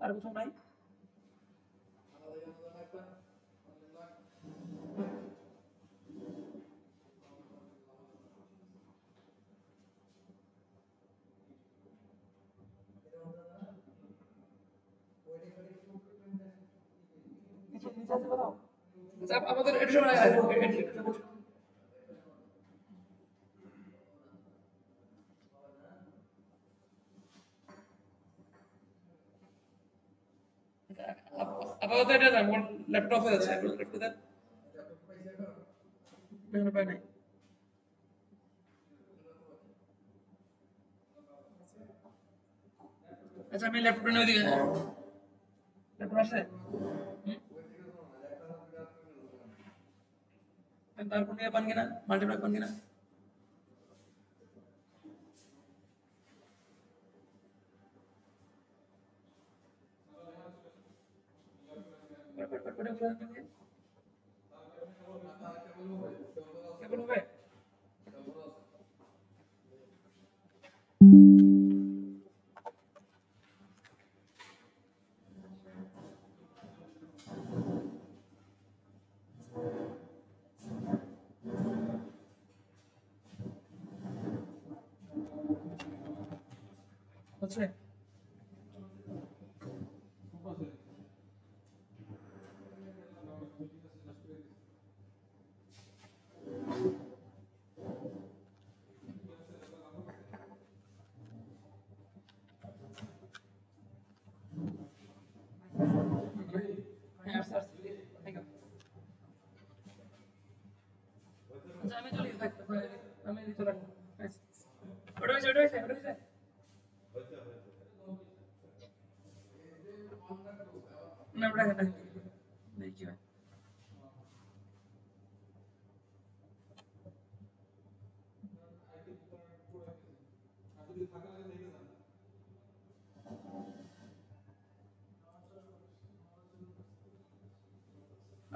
আর কোথাও নাই? নিচে নিচে আছে কোথাও? আচ্ছা, আমাদের এটা সময় আপাতত এটা না, আমার ল্যাপটপ হয়ে আছে, ল্যাপটপ দেন। এখানে পাই নাই। আচ্ছা, আমি ল্যাপটপটা নিয়ে ওইদিকে যাই। ল্যাপটপ আসছে? তারপর নিয়ে পান কিনা, মাল্টিপ্লাই পান কিনা? ওটা কোথায় পান কিনা? কেবল হবে? হচ্ছে? হ্যাঁ, আসছে, আসছে। Thank you. আচ্ছা, আমি চলে গেছি, থাক, আমি চলে আসবো। আচ্ছা। ওটা হয়েছে, ওটা হয়েছে, ওটা হয়েছে। না, ওটা না। দেখি কি হয়।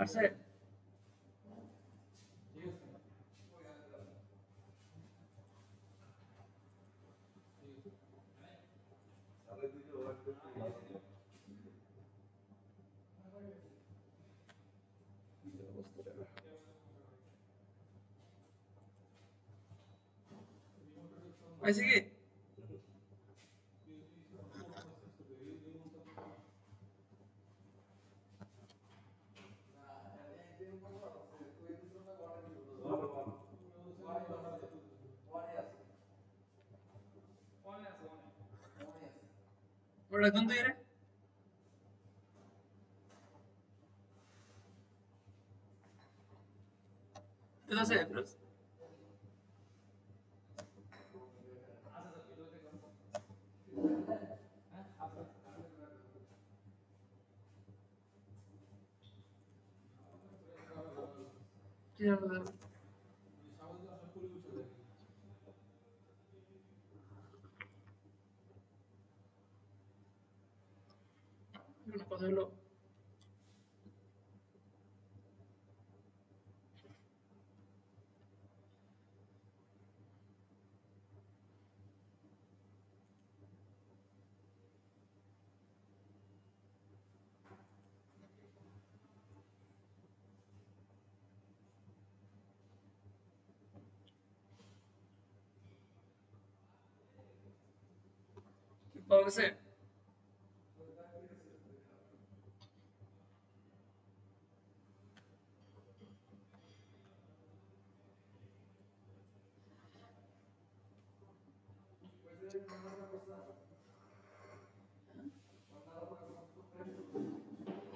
আসছে? হয়েছে কি? ওটা কোন তুই রে? তুই আছে? কি জানো? কথা হলো। কি পাওয়া গেছে?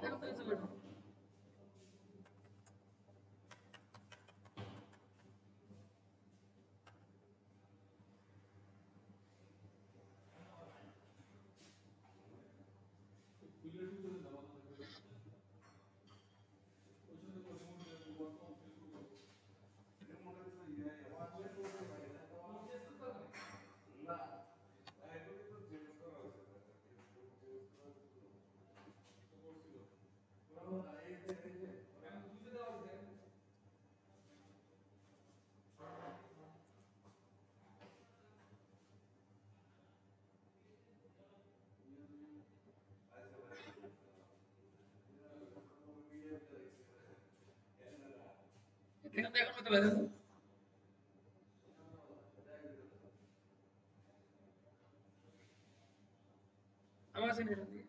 এখন তো কিছু করবো না। এখান থেকে এখন হতে পারে আমার কাছে এখান থেকে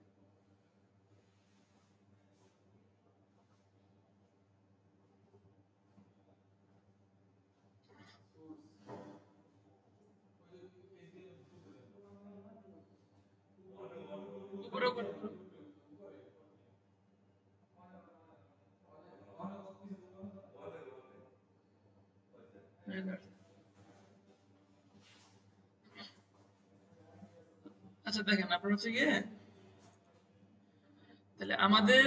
উপরে উপরে আচ্ছা দেখেন আপনার হচ্ছে গিয়ে তাহলে আমাদের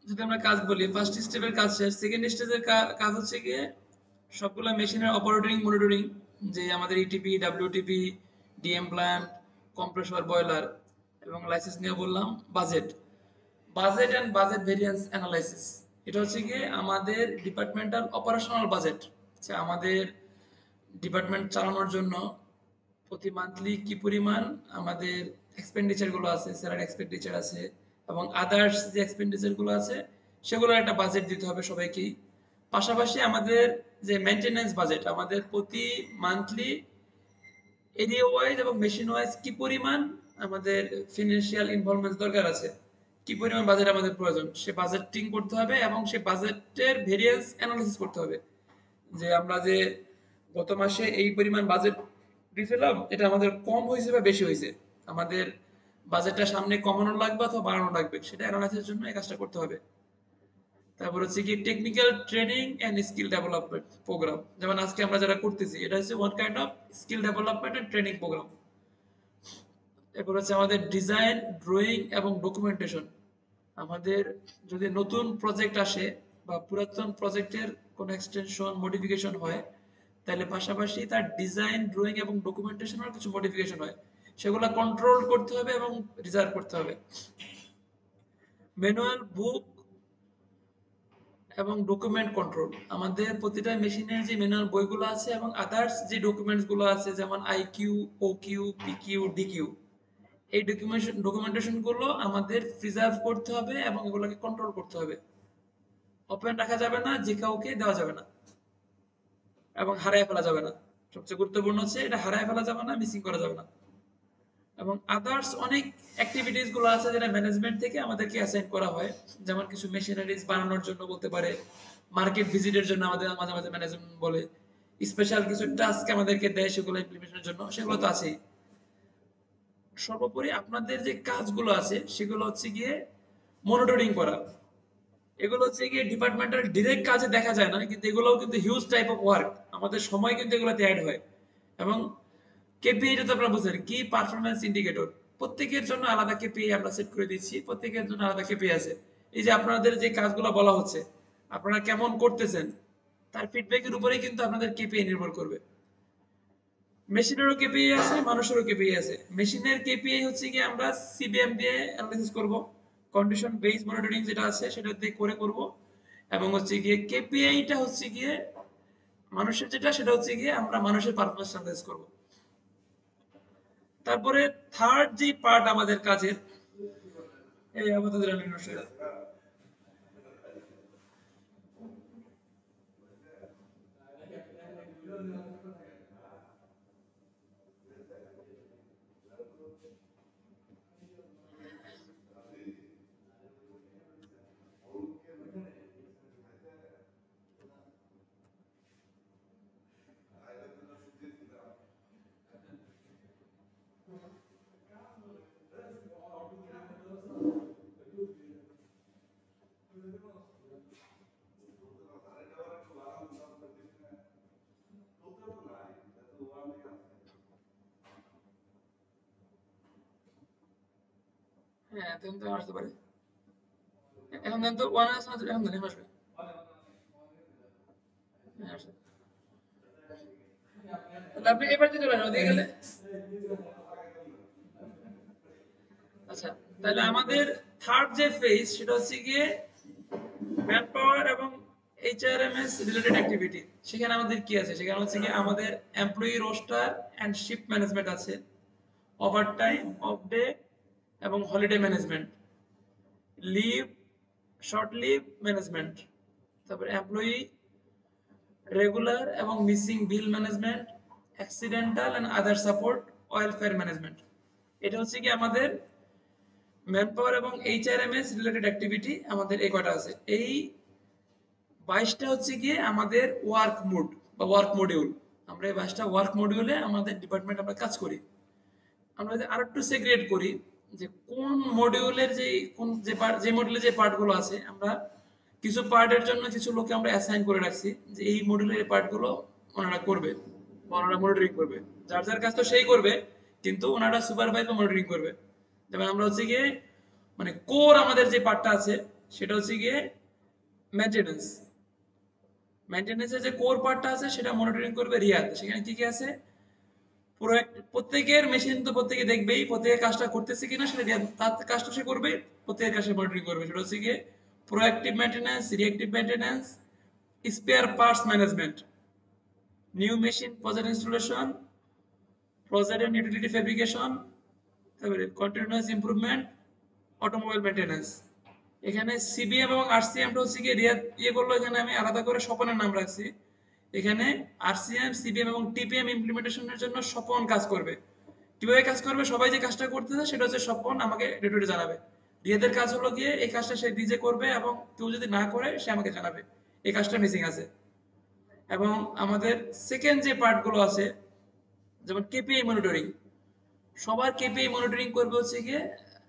যদি আমরা কাজ বলি ফার্স্ট স্টেপের কাজ শেষ সেকেন্ড স্টেজের কাজ হচ্ছে গিয়ে সবগুলা মেশিনের অপারেটিং মনিটরিং যে আমাদের ETP WTP DM plant compressor boiler এবং লাইসেন্স নিয়ে বললাম budget budget and budget variance analysis এটা হচ্ছে গিয়ে আমাদের ডিপার্টমেন্টাল অপারেশনাল বাজেট আমাদের ডিপার্টমেন্ট চালানোর জন্য প্রতি মান্থলি কি পরিমাণ আমাদের এক্সপেন্ডিচার গুলো আছে স্যালারি এক্সপেন্ডিচার আছে এবং আদার্স যে এক্সপেন্ডিচার গুলো আছে সেগুলোর একটা বাজেট দিতে হবে সবাইকেই পাশাপাশি আমাদের যে মেনটেনেন্স বাজেট আমাদের প্রতি মান্থলি এরিয়া ওয়াইজ এবং মেশিন ওয়াইজ কি পরিমাণ আমাদের ফিনান্সিয়াল ইনভলভমেন্ট দরকার আছে কি পরিমাণ বাজেট আমাদের প্রয়োজন সে বাজেটিং করতে হবে এবং সে বাজেটের ভেরিয়েন্স অ্যানালাইসিস করতে হবে যে আমরা যে গত মাসে এই পরিমাণ বাজেট দিয়েছিলাম এটা আমাদের কম হয়েছে বা বেশি হয়েছে আমাদের বাজেটটা সামনে কমানো লাগবে অথবা বাড়ানো লাগবে সেটা অ্যানালাইসিসের জন্য এই কাজটা করতে হবে তারপর হচ্ছে কি technical training and skill development program যেমন আজকে আমরা যেটা করতেছি এটা হচ্ছে one kind of skill development and training program এরপর হচ্ছে আমাদের ডিজাইন ড্রয়িং এবং ডকুমেন্টেশন আমাদের যদি নতুন প্রজেক্ট আসে বা পুরাতন প্রজেক্টের কোনো এক্সটেনশন মডিফিকেশন হয় তাহলে পাশাপাশি তার ডিজাইন ড্রয়িং এবং ডকুমেন্টেশনের কিছু মডিফিকেশন হয় সেগুলো কন্ট্রোল করতে হবে এবং রিজার্ভ করতে হবে ম্যানুয়াল বুক এবং ডকুমেন্ট কন্ট্রোল আমাদের প্রতিটা মেশিনের যে ম্যানুয়াল বইগুলো আছে এবং আদার্স যে ডকুমেন্টস গুলো আছে যেমন আইকিউ ওকিউ পিকিউ ডিকিউ এই ডকুমেন্টেশন গুলো আমাদের প্রিজার্ভ করতে হবে এবং এগুলোকে কন্ট্রোল করতে হবে ওপেন রাখা যাবে না যে কাউকে দেওয়া যাবে না এবং হারায় ফেলা যাবে না সবচেয়ে গুরুত্বপূর্ণ হচ্ছে এটা হারায় ফেলা যাবে না মিসিং করা যাবে না এবং আদার্স অনেক অ্যাক্টিভিটিস গুলো আছে যেটা ম্যানেজমেন্ট থেকে আমাদেরকে অ্যাসাইন করা হয় যেমন কিছু মেশিনারিজ বানানোর জন্য বলতে পারে মার্কেট ভিজিটের জন্য আমাদের মাঝে মাঝে ম্যানেজমেন্ট বলে স্পেশাল কিছু টাস্ক আমাদেরকে দেয় সেগুলো ইমপ্লিমেন্টেশনের জন্য সেগুলো তো আছেই সর্বোপরি আপনাদের যে কাজগুলো আছে সেগুলো হচ্ছে গিয়ে মনিটরিং করা এগুলো হচ্ছে গিয়ে ডিপার্টমেন্টাল ডিরেক্ট কাজে দেখা যায় না কিন্তু এগুলোও কিন্তু হিউজ টাইপ অফ ওয়ার্ক আমাদের সময় কিন্তু এগুলোতে অ্যাড হয় এবং কেপিআই তো আপনারা বুঝেন কি পারফরম্যান্স ইন্ডিকেটর প্রত্যেকের জন্য আলাদা কেপিআই আমরা সেট করে দিচ্ছি প্রত্যেকের জন্য আলাদা কেপিআই আছে এই যে আপনাদের যে কাজগুলো বলা হচ্ছে আপনারা কেমন করতেছেন তার ফিডব্যাকের উপরেই কিন্তু আপনাদের কেপিআই নির্ভর করবে মেশিনেরও কেপিআই আছে মানুষেরও কেপিআই আছে মেশিনের কেপিআই হচ্ছে কি আমরা সিবিএম দিয়ে অ্যানালাইসিস করব কন্ডিশন বেস মনিটরিং যেটা আছে সেটা দিয়ে করব এবং হচ্ছে গিয়ে কেপিআইটা হচ্ছে গিয়ে মানুষের যেটা সেটা হচ্ছে গিয়ে আমরা মানুষের পারফরম্যান্স অ্যানালাইজ করব তারপরে থার্ড যে পার্ট আমাদের কাজের এই আমাদের হ্যাঁ তখন তো আসতে পারে এখন দেন তো ওয়ান আসবে এখন দেন আসবে হ্যাঁ আসবে তাহলে আপনি এবার দিতে পারেন ওদিকে গেলে আচ্ছা তাহলে আমাদের থার্ড যে ফেজ সেটা হচ্ছে গিয়ে ম্যান পাওয়ার এবং এইচআরএমএস রিলেটেড অ্যাক্টিভিটি সেখানে আমাদের কি আছে সেখানে হচ্ছে কি আমাদের employee roster and shift management আছে ওভারটাইম অফ ডে এবং holiday management leave short leave management তারপর এমপ্লয়ি রেগুলার এবং missing bill management, accidental and other support, welfare management. এটা হচ্ছে কি আমাদের ম্যান পাওয়ার এবং এইচআরএমএস রিলেটেড অ্যাক্টিভিটি। আমাদের এই কটা আছে। এই 22টা হচ্ছে গিয়ে আমাদের ওয়ার্ক মোড বা ওয়ার্ক মডিউল। আমরা এই 22টা ওয়ার্ক মডিউলে আমাদের ডিপার্টমেন্ট আমরা কাজ করি। আমরা যদি আরেকটু সেগ্রিগেট করি যে কোন মডিউলের যে মডিউলে যে পার্টগুলো আছে, আমরা কিছু পার্টের জন্য কিছু লোককে আমরা অ্যাসাইন করে রাখছি যে এই মডিউলের এই পার্টগুলো ওনারা করবে বা ওনারা মনিটরিং করবে। যার যার কাজ তো সেই করবে, কিন্তু ওনারা সুপারভাইজ বা মনিটরিং করবে। যেমন আমরা হচ্ছে গিয়ে মানে কোর আমাদের যে পার্টটা আছে সেটা হচ্ছে গিয়ে মেনটেনেন্স। মেনটেনেন্সের যে কোর পার্টটা আছে সেটা মনিটরিং করবে রিয়াদ। সেখানে কি কি আছে, প্রত্যেকের মেশিন তো প্রত্যেকে দেখবেই, প্রত্যেকের কাজটা করতেছে কিনা সেটা তার কাজটা সে করবে, প্রত্যেকের কাজে মনিটরিং করবে। সেটা হচ্ছে গিয়ে proactive maintenance, reactive maintenance, spare parts management, new machine project installation, project and utility fabrication, তারপরে কন্টিনিউয়াস ইমপ্রুভমেন্ট, অটোমোবাইল মেইনটেনেন্স। এখানে সিবিএম এবং আরসিএমটা হচ্ছে গিয়ে রিয়াদ করলো, এখানে আমি আলাদা করে স্বপনের নাম রাখছি। এখানে আরসিএম, সিবিএম এবং টিপিএম ইমপ্লিমেন্টেশনের জন্য স্বপন কাজ করবে। কিভাবে কাজ করবে, সবাই যে কাজটা করতেছে সেটা হচ্ছে স্বপন আমাকে ডে টু ডে জানাবে। রিয়াদের কাজ হলো গিয়ে এই কাজটা সে নিজে করবে এবং কেউ যদি না করে সে আমাকে জানাবে এই কাজটা মিসিং আছে। এবং আমাদের সেকেন্ড যে পার্টগুলো আছে, যেমন কেপিআই মনিটরিং, সবার কেপিআই মনিটরিং করবে হচ্ছে গিয়ে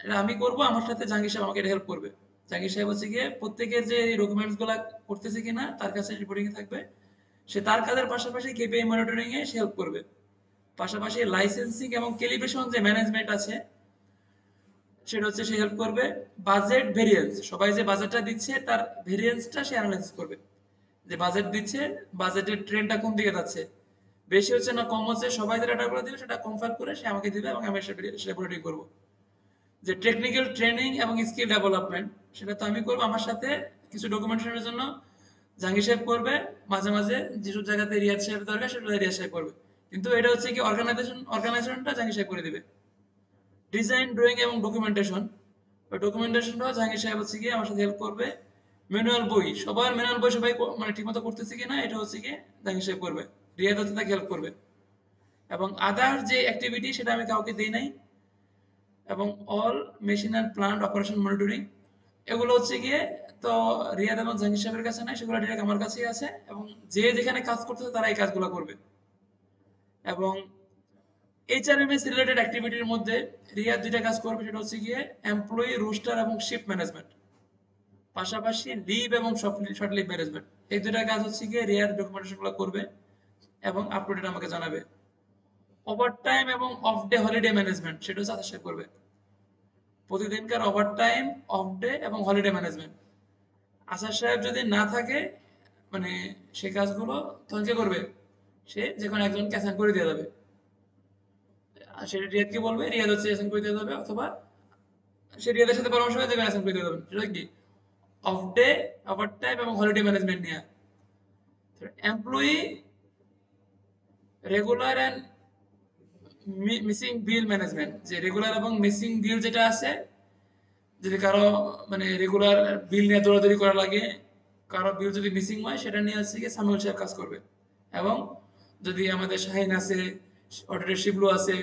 এটা আমি করব, আমার সাথে জাহাঙ্গীর সাহেব আমাকে হেল্প করবে। জাহাঙ্গীর সাহেব হচ্ছে গিয়ে প্রত্যেকের যে ডকুমেন্টস গুলা করতেছে কিনা তার কাছে রিপোর্টিং থাকবে। সে তার কাজের পাশাপাশি কেপিআই মনিটরিং এ সে হেল্প করবে। পাশাপাশি লাইসেন্সিং এবং ক্যালিব্রেশন যে ম্যানেজমেন্ট আছে সেটা হচ্ছে সে হেল্প করবে। বাজেট ভেরিয়েন্স, সবাই যে বাজেটটা দিচ্ছে তার ভেরিয়েন্সটা সে অ্যানালাইসিস করবে, যে বাজেট দিচ্ছে বাজেটের ট্রেন্ডটা কোন দিকে যাচ্ছে, বেশি হচ্ছে না কম হচ্ছে, সবাই যে ডাটাগুলো দিবে সেটা কনফার্ম করে সে আমাকে দিবে এবং আমি সেটা মনিটরিং করবো। যে টেকনিক্যাল ট্রেনিং এবং স্কিল ডেভেলপমেন্ট সেটা তো আমি করবো, আমার সাথে কিছু ডকুমেন্টেশনের জন্য জাহাঙ্গীর সাহেব করবে, মাঝে মাঝে যেসব জায়গাতে রিয়াদ সাহেব দরকার সেটা রিয়াদ সাহেব করবে। কিন্তু এটা হচ্ছে কি অর্গানাইজেশনটা জাহাঙ্গীর সাহেব করে দিবে। ডিজাইন, ড্রয়িং এবং ডকুমেন্টেশন, ওই ডকুমেন্টেশনটাও জাহাঙ্গীর সাহেব হচ্ছে গিয়ে আমার সাথে হেল্প করবে। ম্যানুয়াল বই, সবার ম্যানুয়াল বই সবাই মানে ঠিকমতো করতেছে কিনা এটা হচ্ছে গিয়ে জাহাঙ্গীর সাহেব করবে, রিয়াদ হচ্ছে তাকে হেল্প করবে। এবং আদার যে অ্যাক্টিভিটি সেটা আমি কাউকে দিই নাই। এবং all machine and plant operation monitoring, এগুলো হচ্ছে গিয়ে তো রিয়াদ এবং জাহাঙ্গীর সাহেবের কাছে নাই, সেগুলো ডিরেক্ট আমার কাছেই আছে। এবং যে যেখানে কাজ করতেছে তারা এই কাজগুলো করবে। এবং এইচআরএমএস রিলেটেড অ্যাক্টিভিটির মধ্যে রিয়াদ দুইটা কাজ করবে, সেটা হচ্ছে গিয়ে এমপ্লয়ি রোস্টার এবং শিফট ম্যানেজমেন্ট, পাশাপাশি লিভ এবং শর্ট লিভ ম্যানেজমেন্ট। এই দুইটা কাজ হচ্ছে গিয়ে রিয়াদ ডকুমেন্টেশনগুলো করবে এবং আপডেট আমাকে জানাবে। ওভারটাইম এবং অফ ডে হলিডে ম্যানেজমেন্ট সেটা হচ্ছে আশা করবে। প্রতিদিনকার ওভারটাইম, অফ ডে এবং হলিডে ম্যানেজমেন্ট, আসার সাহেব যদি না থাকে মানে সে কাজগুলো তখন কে করবে, সে যে কোনো একজনকে অ্যাসাইন করে দিয়ে যাবে। আর সে রিয়াদকে বলবে, রিয়াদ হচ্ছে অ্যাসাইন করে দিয়ে যাবে, অথবা সে রিয়াদের সাথে পরামর্শ করে দেবে অ্যাসাইন করে দিয়ে যাবেন। সেটা কি অফ ডে, ওভারটাইম এবং হলিডে ম্যানেজমেন্ট নিয়ে। Employee regular and missing bill management, যে রেগুলার এবং মিসিং বিল যেটা আছে, যদি কারো মানে রেগুলার বিল নিয়ে দৌড়াদৌড়ি করা লাগে, কারো বিল যদি মিসিং হয় সেটা নিয়ে হচ্ছে গিয়ে সামিউল সাহেব কাজ করবে। এবং যদি আমাদের শাহিন আছে, অডিটর শিবলু আছে,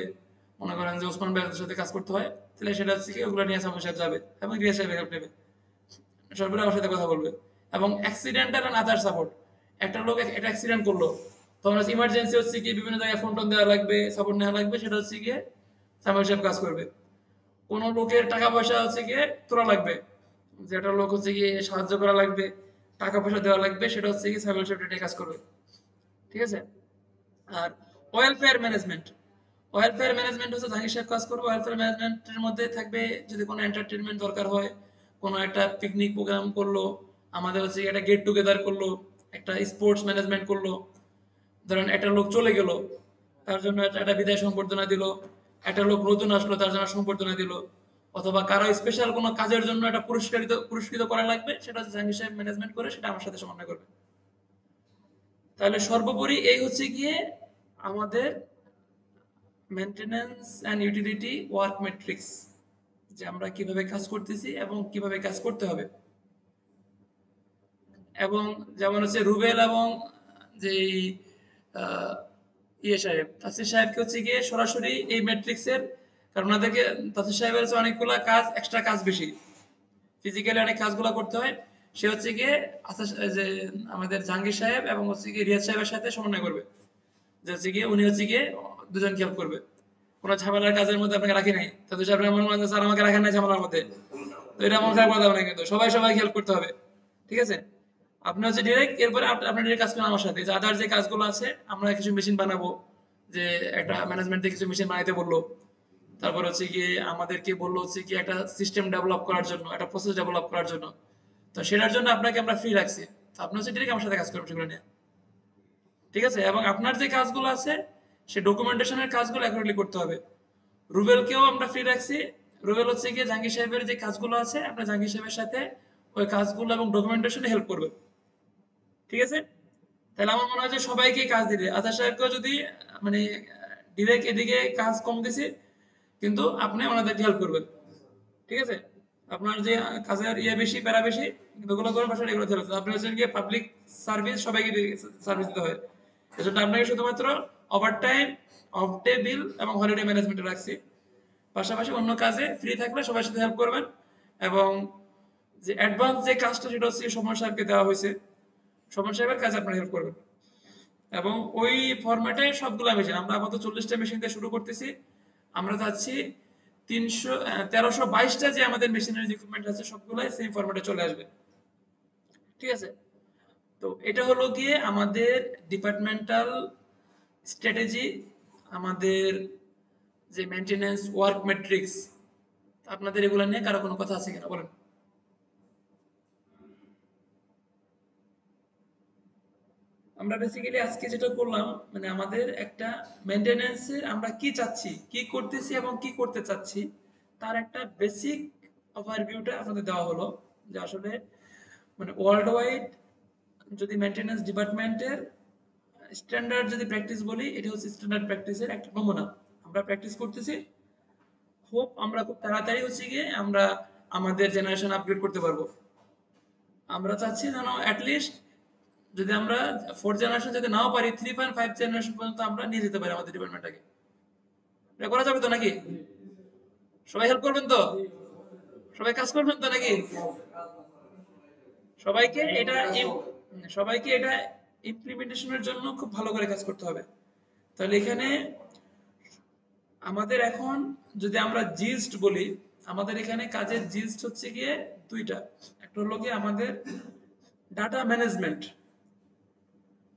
মনে করেন যে ওসমান ভাইয়ের সাথে কাজ করতে হয়, তাহলে সেটা হচ্ছে কি ওগুলো নিয়ে সামিউল সাহেব যাবে এবং রিয়া সাহেব হেল্প নেবে, সরকার আমার সাথে কথা বলবে। এবং অ্যাক্সিডেন্টাল অ্যান্ড আদার সাপোর্ট, একটা লোক একটা অ্যাক্সিডেন্ট করলো, তখন ইমার্জেন্সি হচ্ছে কি বিভিন্ন জায়গায় ফোন টোন দেওয়া লাগবে, সাপোর্ট নেওয়া লাগবে, সেটা হচ্ছে গিয়ে সামিউল সাহেব কাজ করবে। কোনো লোকের টাকা পয়সা হচ্ছে গিয়ে তোলা লাগবে, যে একটা লোক হচ্ছে গিয়ে সাহায্য করা লাগবে, টাকা পয়সা দেওয়া লাগবে, সেটা হচ্ছে গিয়ে সাইবার সেফটি কাজ করবে। ঠিক আছে। আর ওয়েলফেয়ার ম্যানেজমেন্ট, ওয়েলফেয়ার ম্যানেজমেন্ট হচ্ছে জাহাঙ্গীর সাহেব কাজ করবে। ওয়েলফেয়ার ম্যানেজমেন্টের মধ্যে থাকবে যদি কোনো এন্টারটেনমেন্ট দরকার হয়, কোনো একটা পিকনিক প্রোগ্রাম করলো, আমাদের হচ্ছে একটা গেট টুগেদার করলো, একটা স্পোর্টস ম্যানেজমেন্ট করলো, ধরেন একটা লোক চলে গেল তার জন্য একটা বিদায় সম্বর্ধনা দিল, একটা লোক নতুন আসলো তার জন্য সম্বর্ধনা দিল, অথবা কারো স্পেশাল কোনো কাজের জন্য একটা পুরস্কৃত করা লাগবে, সেটা হচ্ছে জাহাঙ্গীর সাহেব ম্যানেজমেন্ট করে সেটা আমার সাথে সমন্বয় করবে। তাহলে সর্বোপরি এই হচ্ছে গিয়ে আমাদের maintenance and utility work matrix, যে আমরা কিভাবে কাজ করতেছি এবং কিভাবে কাজ করতে হবে। এবং যেমন হচ্ছে রুবেল এবং যে ইয়ে সাহেব তাসির সাহেবকে হচ্ছে গিয়ে সরাসরি এই ম্যাট্রিক্সের, কারণ ওনাদেরকে তাসির সাহেবের হচ্ছে অনেকগুলা কাজ, এক্সট্রা কাজ বেশি, ফিজিক্যালি অনেক কাজগুলো করতে হয়। সে হচ্ছে গিয়ে যে আমাদের জাহাঙ্গীর সাহেব এবং হচ্ছে গিয়ে রিয়াজ সাহেবের সাথে সমন্বয় করবে, যে হচ্ছে গিয়ে উনি হচ্ছে গিয়ে দুজন হেল্প করবে। কোনো ঝামেলার কাজের মধ্যে আপনাকে রাখি নাই, তাদের সাহেব মনে হয় স্যার আমাকে রাখেন নাই ঝামেলার মধ্যে, তো এটা মন খারাপ কথা না, কিন্তু সবাই সবাই হেল্প করতে হবে, ঠিক আছে? আপনি হচ্ছে ডিরেক্ট, এরপরে আপনি ডিরেক্ট কাজ করেন আমার সাথে, যে আদার যে কাজগুলো আছে, আমরা কিছু মেশিন বানাবো, যে একটা ম্যানেজমেন্ট থেকে কিছু মেশিন বানাইতে বললো, তারপর হচ্ছে গিয়ে আমাদেরকে বললো হচ্ছে কি একটা সিস্টেম ডেভেলপ করার জন্য, একটা প্রসেস ডেভেলপ করার জন্য, তো সেটার জন্য আপনাকে আমরা ফ্রি রাখছি। তো আপনি হচ্ছে ডিরেক্ট আমার সাথে কাজ করবেন সেগুলো নিয়ে, ঠিক আছে? এবং আপনার যে কাজগুলো আছে সে ডকুমেন্টেশনের কাজগুলো অ্যাকুরেটলি করতে হবে। রুবেলকেও আমরা ফ্রি রাখছি। রুবেল হচ্ছে গিয়ে জাহাঙ্গীর সাহেবের যে কাজগুলো আছে, আপনার জাহাঙ্গীর সাহেবের সাথে ওই কাজগুলো এবং ডকুমেন্টেশনে হেল্প করবে, ঠিক আছে? তাহলে আমার মনে হয় যে সবাইকে কাজ দিলে, আজাদ সাহেবকেও যদি মানে ডিরেক্ট এদিকে কাজ কম দিছি, কিন্তু আপনি ওনাদেরকে হেল্প করবেন, ঠিক আছে? আপনার যে কাজের ইয়ে বেশি, প্যারা বেশি, কিন্তু ওগুলো করার পাশাপাশি এগুলো চলে, আপনি হচ্ছেন গিয়ে পাবলিক সার্ভিস, সবাইকে সার্ভিস দিতে হয়। এজন্য আপনাকে শুধুমাত্র ওভারটাইম, অফ ডে বিল এবং হলিডে ম্যানেজমেন্টে রাখছি। পাশাপাশি অন্য কাজে ফ্রি থাকলে সবার সাথে হেল্প করবেন। এবং যে অ্যাডভান্স যে কাজটা সেটা হচ্ছে সমর সাহেবকে দেওয়া হয়েছে, সমর সাহেবের কাজে আপনারা হেল্প করবেন। এবং ওই ফরম্যাটে সবগুলা মেশিন, আমরা আপাতত 40টা মেশিন দিয়ে শুরু করতেছি। আমরা চাচ্ছি 1322টা যে আমাদের মেশিনারি ইকুইপমেন্ট আছে সবগুলাই সেম ফরম্যাটে চলে আসবে, ঠিক আছে? তো এটা হলো গিয়ে আমাদের ডিপার্টমেন্টাল স্ট্র্যাটেজি, আমাদের যে মেনটেন্যান্স ওয়ার্ক ম্যাট্রিক্স। আপনাদের এগুলো নিয়ে কারো কোনো কথা আছে কিনা বলেন? আমরা বেসিক্যালি আজকে যেটা করলাম, মানে আমাদের একটা মেনটেন্যান্সের আমরা কি চাচ্ছি, কি করতেছি এবং কি করতে চাচ্ছি, তার একটা বেসিক ওভারভিউটা আপনাদের দেওয়া হলো। যে আসলে মানে ওয়ার্ল্ড ওয়াইড যদি মেনটেন্যান্স ডিপার্টমেন্টের স্ট্যান্ডার্ড যদি প্র্যাকটিস বলি, এটা হচ্ছে স্ট্যান্ডার্ড প্র্যাকটিসের একটা নমুনা। আমরা প্র্যাকটিস করতেছি, হোপ আমরা খুব তাড়াতাড়ি হচ্ছে গিয়ে আমরা আমাদের জেনারেশন আপগ্রেড করতে পারবো। আমরা চাচ্ছি যেন অ্যাটলিস্ট যদি আমরা 4th জেনারেশন যদি নাও পারি, 3.5 জেনারেশন পর্যন্ত আমরা নিয়ে যেতে পারি আমাদের ডিপার্টমেন্টটাকে। এটা করা যাবে তো নাকি? সবাই হেল্প করবেন তো? সবাই কাজ করবেন তো নাকি? সবাইকে এটা সবাইকে এটা ইমপ্লিমেন্টেশনের জন্য খুব ভালো করে কাজ করতে হবে। তাহলে এখানে আমাদের এখন যদি আমরা জিস্ট বলি, আমাদের এখানে কাজের জিস্ট হচ্ছে গিয়ে দুইটা। একটা হলো গিয়ে আমাদের ডাটা ম্যানেজমেন্ট,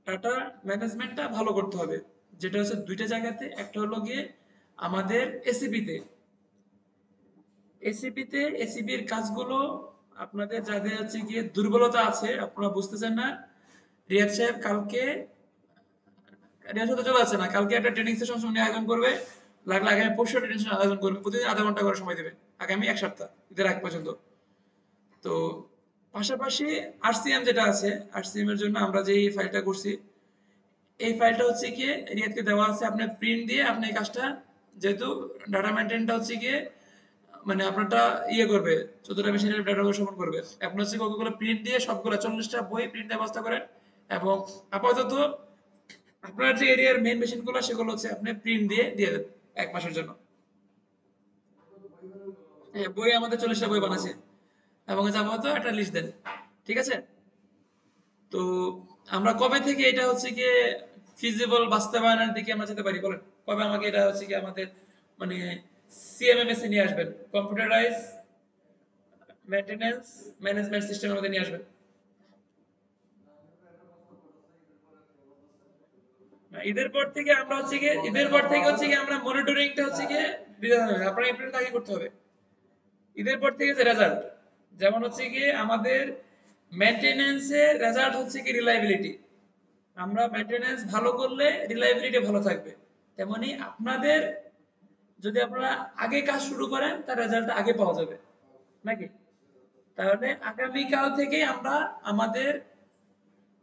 ডাটা ম্যানেজমেন্টটা ভালো করতে হবে, যেটা হচ্ছে দুইটা জায়গাতে। একটা হলো গিয়ে আমাদের এসিপিতে, এসিপিতে এসিপির কাজগুলো আপনাদের যাদের হচ্ছে গিয়ে দুর্বলতা আছে, আপনারা বুঝতেছেন না। রিয়াদ সাহেব কালকে, রিয়াদ সাহেব তো চলে আসছে না, কালকে একটা ট্রেনিং সেশন উনি আয়োজন করবে, লাগলে আগামী পরশু ট্রেনিং সেশন আয়োজন করবে, প্রতিদিন আধা ঘন্টা করে সময় দেবে আগামী 1 সপ্তাহ, ঈদের আগ পর্যন্ত। তো পাশাপাশি আরসিএম যেটা আছে, আরসিএম এর জন্য আমরা যে ফাইলটা করছি, এই ফাইলটা হচ্ছে গিয়ে রিয়াদকে দেওয়া আছে, আপনি প্রিন্ট দিয়ে আপনি এই কাজটা, যেহেতু ডাটা মেনটেনটা হচ্ছে গিয়ে মানে আপনারটা ইয়ে করবে, 14টা মেশিনের ডাটা উপস্থাপন করবে, আপনি হচ্ছে ওগুলো প্রিন্ট দিয়ে সবগুলো 40টা বই প্রিন্ট ব্যবস্থা করেন। এবং আপাতত আপনার যে এরিয়ার মেইন মেশিনগুলো সেগুলো হচ্ছে আপনি প্রিন্ট দিয়ে দিয়ে দেন 1 মাসের জন্য। হ্যাঁ, বই আমাদের 40টা বই বানাচ্ছে, এবং হচ্ছে আপাতত একটা লিস্ট দেন, ঠিক আছে? তো আমরা কবে থেকে এটা হচ্ছে গিয়ে ফিজিবল বাস্তবায়নের দিকে আমরা যেতে পারি বলেন? কবে আমাকে এটা হচ্ছে কি আমাদের মানে সিএমএমএস এ নিয়ে আসবেন, কম্পিউটারাইজ মেইনটেনেন্স ম্যানেজমেন্ট সিস্টেমের মধ্যে নিয়ে আসবেন? ঈদের পর থেকে আমরা হচ্ছে গিয়ে, ঈদের পর থেকে হচ্ছে গিয়ে আমরা মনিটরিংটা হচ্ছে গিয়ে আপনারা এপ্রিল আগে করতে হবে। ঈদের পর থেকে যে রেজাল্ট, যেমন হচ্ছে গিয়ে আমাদের মেইনটেনেন্সের রেজাল্ট হচ্ছে কি রিলায়েবিলিটি, আমরা মেইনটেনেন্স ভালো করলে রিলায়েবিলিটি ভালো থাকবে। তেমনি আপনাদের যদি আপনারা আগে কাজ শুরু করেন তার রেজাল্ট আগে পাওয়া যাবে নাকি? তাহলে আগামীকাল থেকে আমরা আমাদের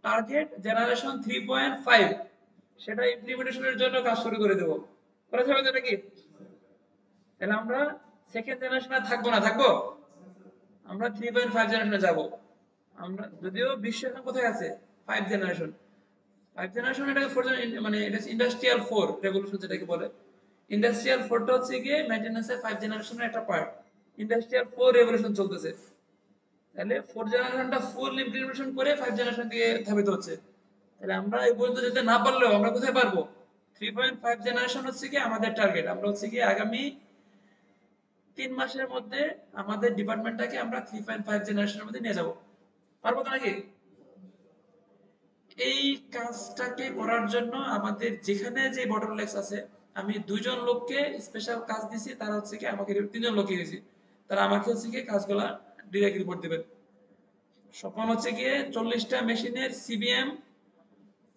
টার্গেট জেনারেশন 3.5 সেটা ইমপ্লিমেন্টেশনের জন্য কাজ শুরু করে দেবো। করা যাবে তো নাকি? তাহলে আমরা সেকেন্ড জেনারেশনে থাকবো না, থাকবো আমরা 3.5 জেনারেশনে যাব। আমরা যদিও বিশ্ব এখন কোথায় আছে, 5 জেনারেশন, ফাইভ জেনারেশন এটাকে ফোর, মানে এটা ইন্ডাস্ট্রিয়াল ফোর রেভলিউশন যেটাকে বলে। ইন্ডাস্ট্রিয়াল ফোরটা হচ্ছে গিয়ে মেইনটেনেন্সের ফাইভ জেনারেশনের একটা পার্ট। ইন্ডাস্ট্রিয়াল ফোর রেভলিউশন চলতেছে, তাহলে ফোর জেনারেশনটা ফুল ইমপ্লিমেন্টেশন করে ফাইভ জেনারেশন দিয়ে ধাবিত হচ্ছে। তাহলে আমরা এই পর্যন্ত যেতে না পারলেও আমরা কোথায় পারবো? 3.5 জেনারেশন হচ্ছে কি আমাদের টার্গেট। আমরা হচ্ছে কি আগামী 3 মাসের মধ্যে আমাদের ডিপার্টমেন্টটাকে আমরা 3.5 জেনারেশনের মধ্যে নিয়ে যাব। পারবো তো নাকি? এই কাজটাকে করার জন্য আমাদের যেখানে যে বটলনেকস আছে, আমি 2জন লোককে স্পেশাল কাজ দিছি, তারা হচ্ছে কি আমাকে 3জন লোককে দিয়েছি, তারা আমাকে হচ্ছে কি কাজগুলা ডিরেক্ট রিপোর্ট দিবেন। স্বপন হচ্ছে গিয়ে 40টা মেশিনের সিবিএম,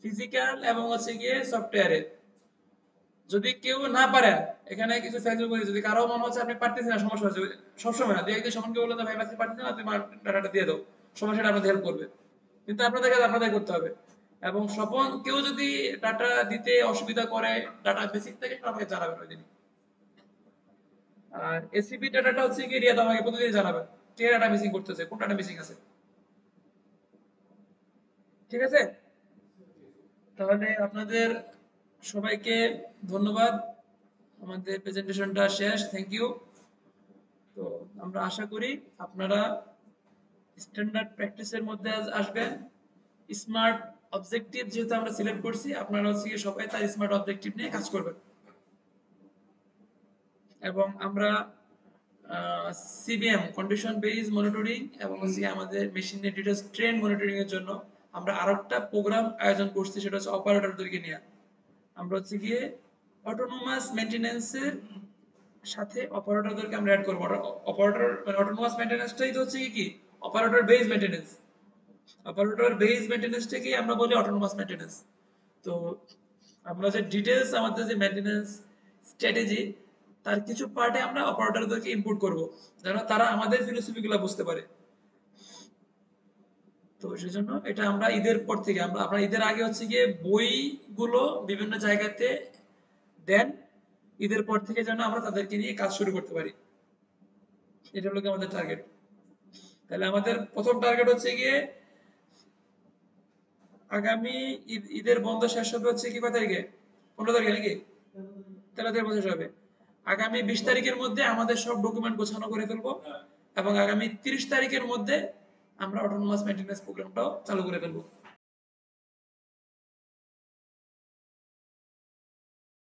ফিজিক্যাল এবং হচ্ছে গিয়ে সফটওয়্যারে। যদি কেউ না পারেন, এখানে কিছু ফ্যাক্টর বলি, যদি কারো মনে হচ্ছে আপনি পারতেছেন না, সমস্যা হচ্ছে, সবসময় না, দুই একদিন স্বপনকে বললেন ভাই আজকে পারতেছেন না, তুমি ডাটাটা দিয়ে দাও, সমস্যাটা আপনাদের হেল্প করবে। কিন্তু আপনাদের কাজ আপনাদের করতে হবে। এবং স্বপন কেউ যদি ডাটা দিতে অসুবিধা করে, ডাটা বেসিক থেকে, সেটা আমাকে জানাবেন ওই দিন। আর এসিপি ডাটাটা হচ্ছে কি রিয়া আমাকে প্রতিদিন জানাবেন, কে ডাটা মিসিং করতেছে, কোন ডাটা মিসিং আছে। ঠিক আছে? তাহলে আপনাদের সবাইকে ধন্যবাদ। আমাদের প্রেজেন্টেশনটা শেষ, থ্যাংক ইউ। তো আমরা আশা করি আপনারা স্ট্যান্ডার্ড প্র্যাকটিসের মধ্যে আসবেন। স্মার্ট অবজেক্টিভ যেহেতু আমরা সিলেক্ট করছি, আপনারা হচ্ছে গিয়ে সবাই তার স্মার্ট অবজেক্টিভ নিয়ে কাজ করবেন। এবং আমরা সিবিএম কন্ডিশন বেস মনিটরিং এবং হচ্ছে আমাদের মেশিনের ডিটেলস ট্রেন্ড মনিটরিং এর জন্য আমরা আরেকটা প্রোগ্রাম আয়োজন করছি, সেটা হচ্ছে অপারেটরদেরকে নিয়ে। আমরা হচ্ছে গিয়ে অটোনোমাস মেইনটেনেন্সের সাথে অপারেটরদেরকে আমরা অ্যাড করব। অপারেটর মানে অটোনোমাস মেইনটেনেন্সটাই তো হচ্ছে কি operator base maintenance. Operator base মেইনটেনেন্সটাকেই আমরা বলি অটোনোমাস মেইনটেনেন্স। তো আমরা যে ডিটেলস আমাদের যে মেইনটেনেন্স স্ট্র্যাটেজি, তার কিছু পার্টে আমরা অপারেটরদেরকে ইনপুট করব, যেন তারা আমাদের ফিলোসফিগুলো বুঝতে পারে। তো সেজন্য এটা আমরা ঈদের পর থেকে, আমরা ঈদের আগে হচ্ছে গিয়ে বইগুলো বিভিন্ন জায়গাতে দেন, ঈদের পর থেকে যেন আমরা তাদেরকে নিয়ে কাজ শুরু করতে পারি। এটা হলো আমাদের টার্গেট। তাহলে আমাদের প্রথম টার্গেট হচ্ছে গিয়ে আগামী ঈদের বন্ধ শেষ হবে হচ্ছে কি কত তারিখে? 15 তারিখে নাকি? 13 তারিখে বন্ধ শেষ হবে। আগামী 20 তারিখের মধ্যে আমাদের সব ডকুমেন্ট গোছানো করে ফেলবো, এবং আগামী 30 তারিখের মধ্যে আমরা অটোনোমাস মেইনটেনেন্স প্রোগ্রামটাও চালু করে ফেলবো।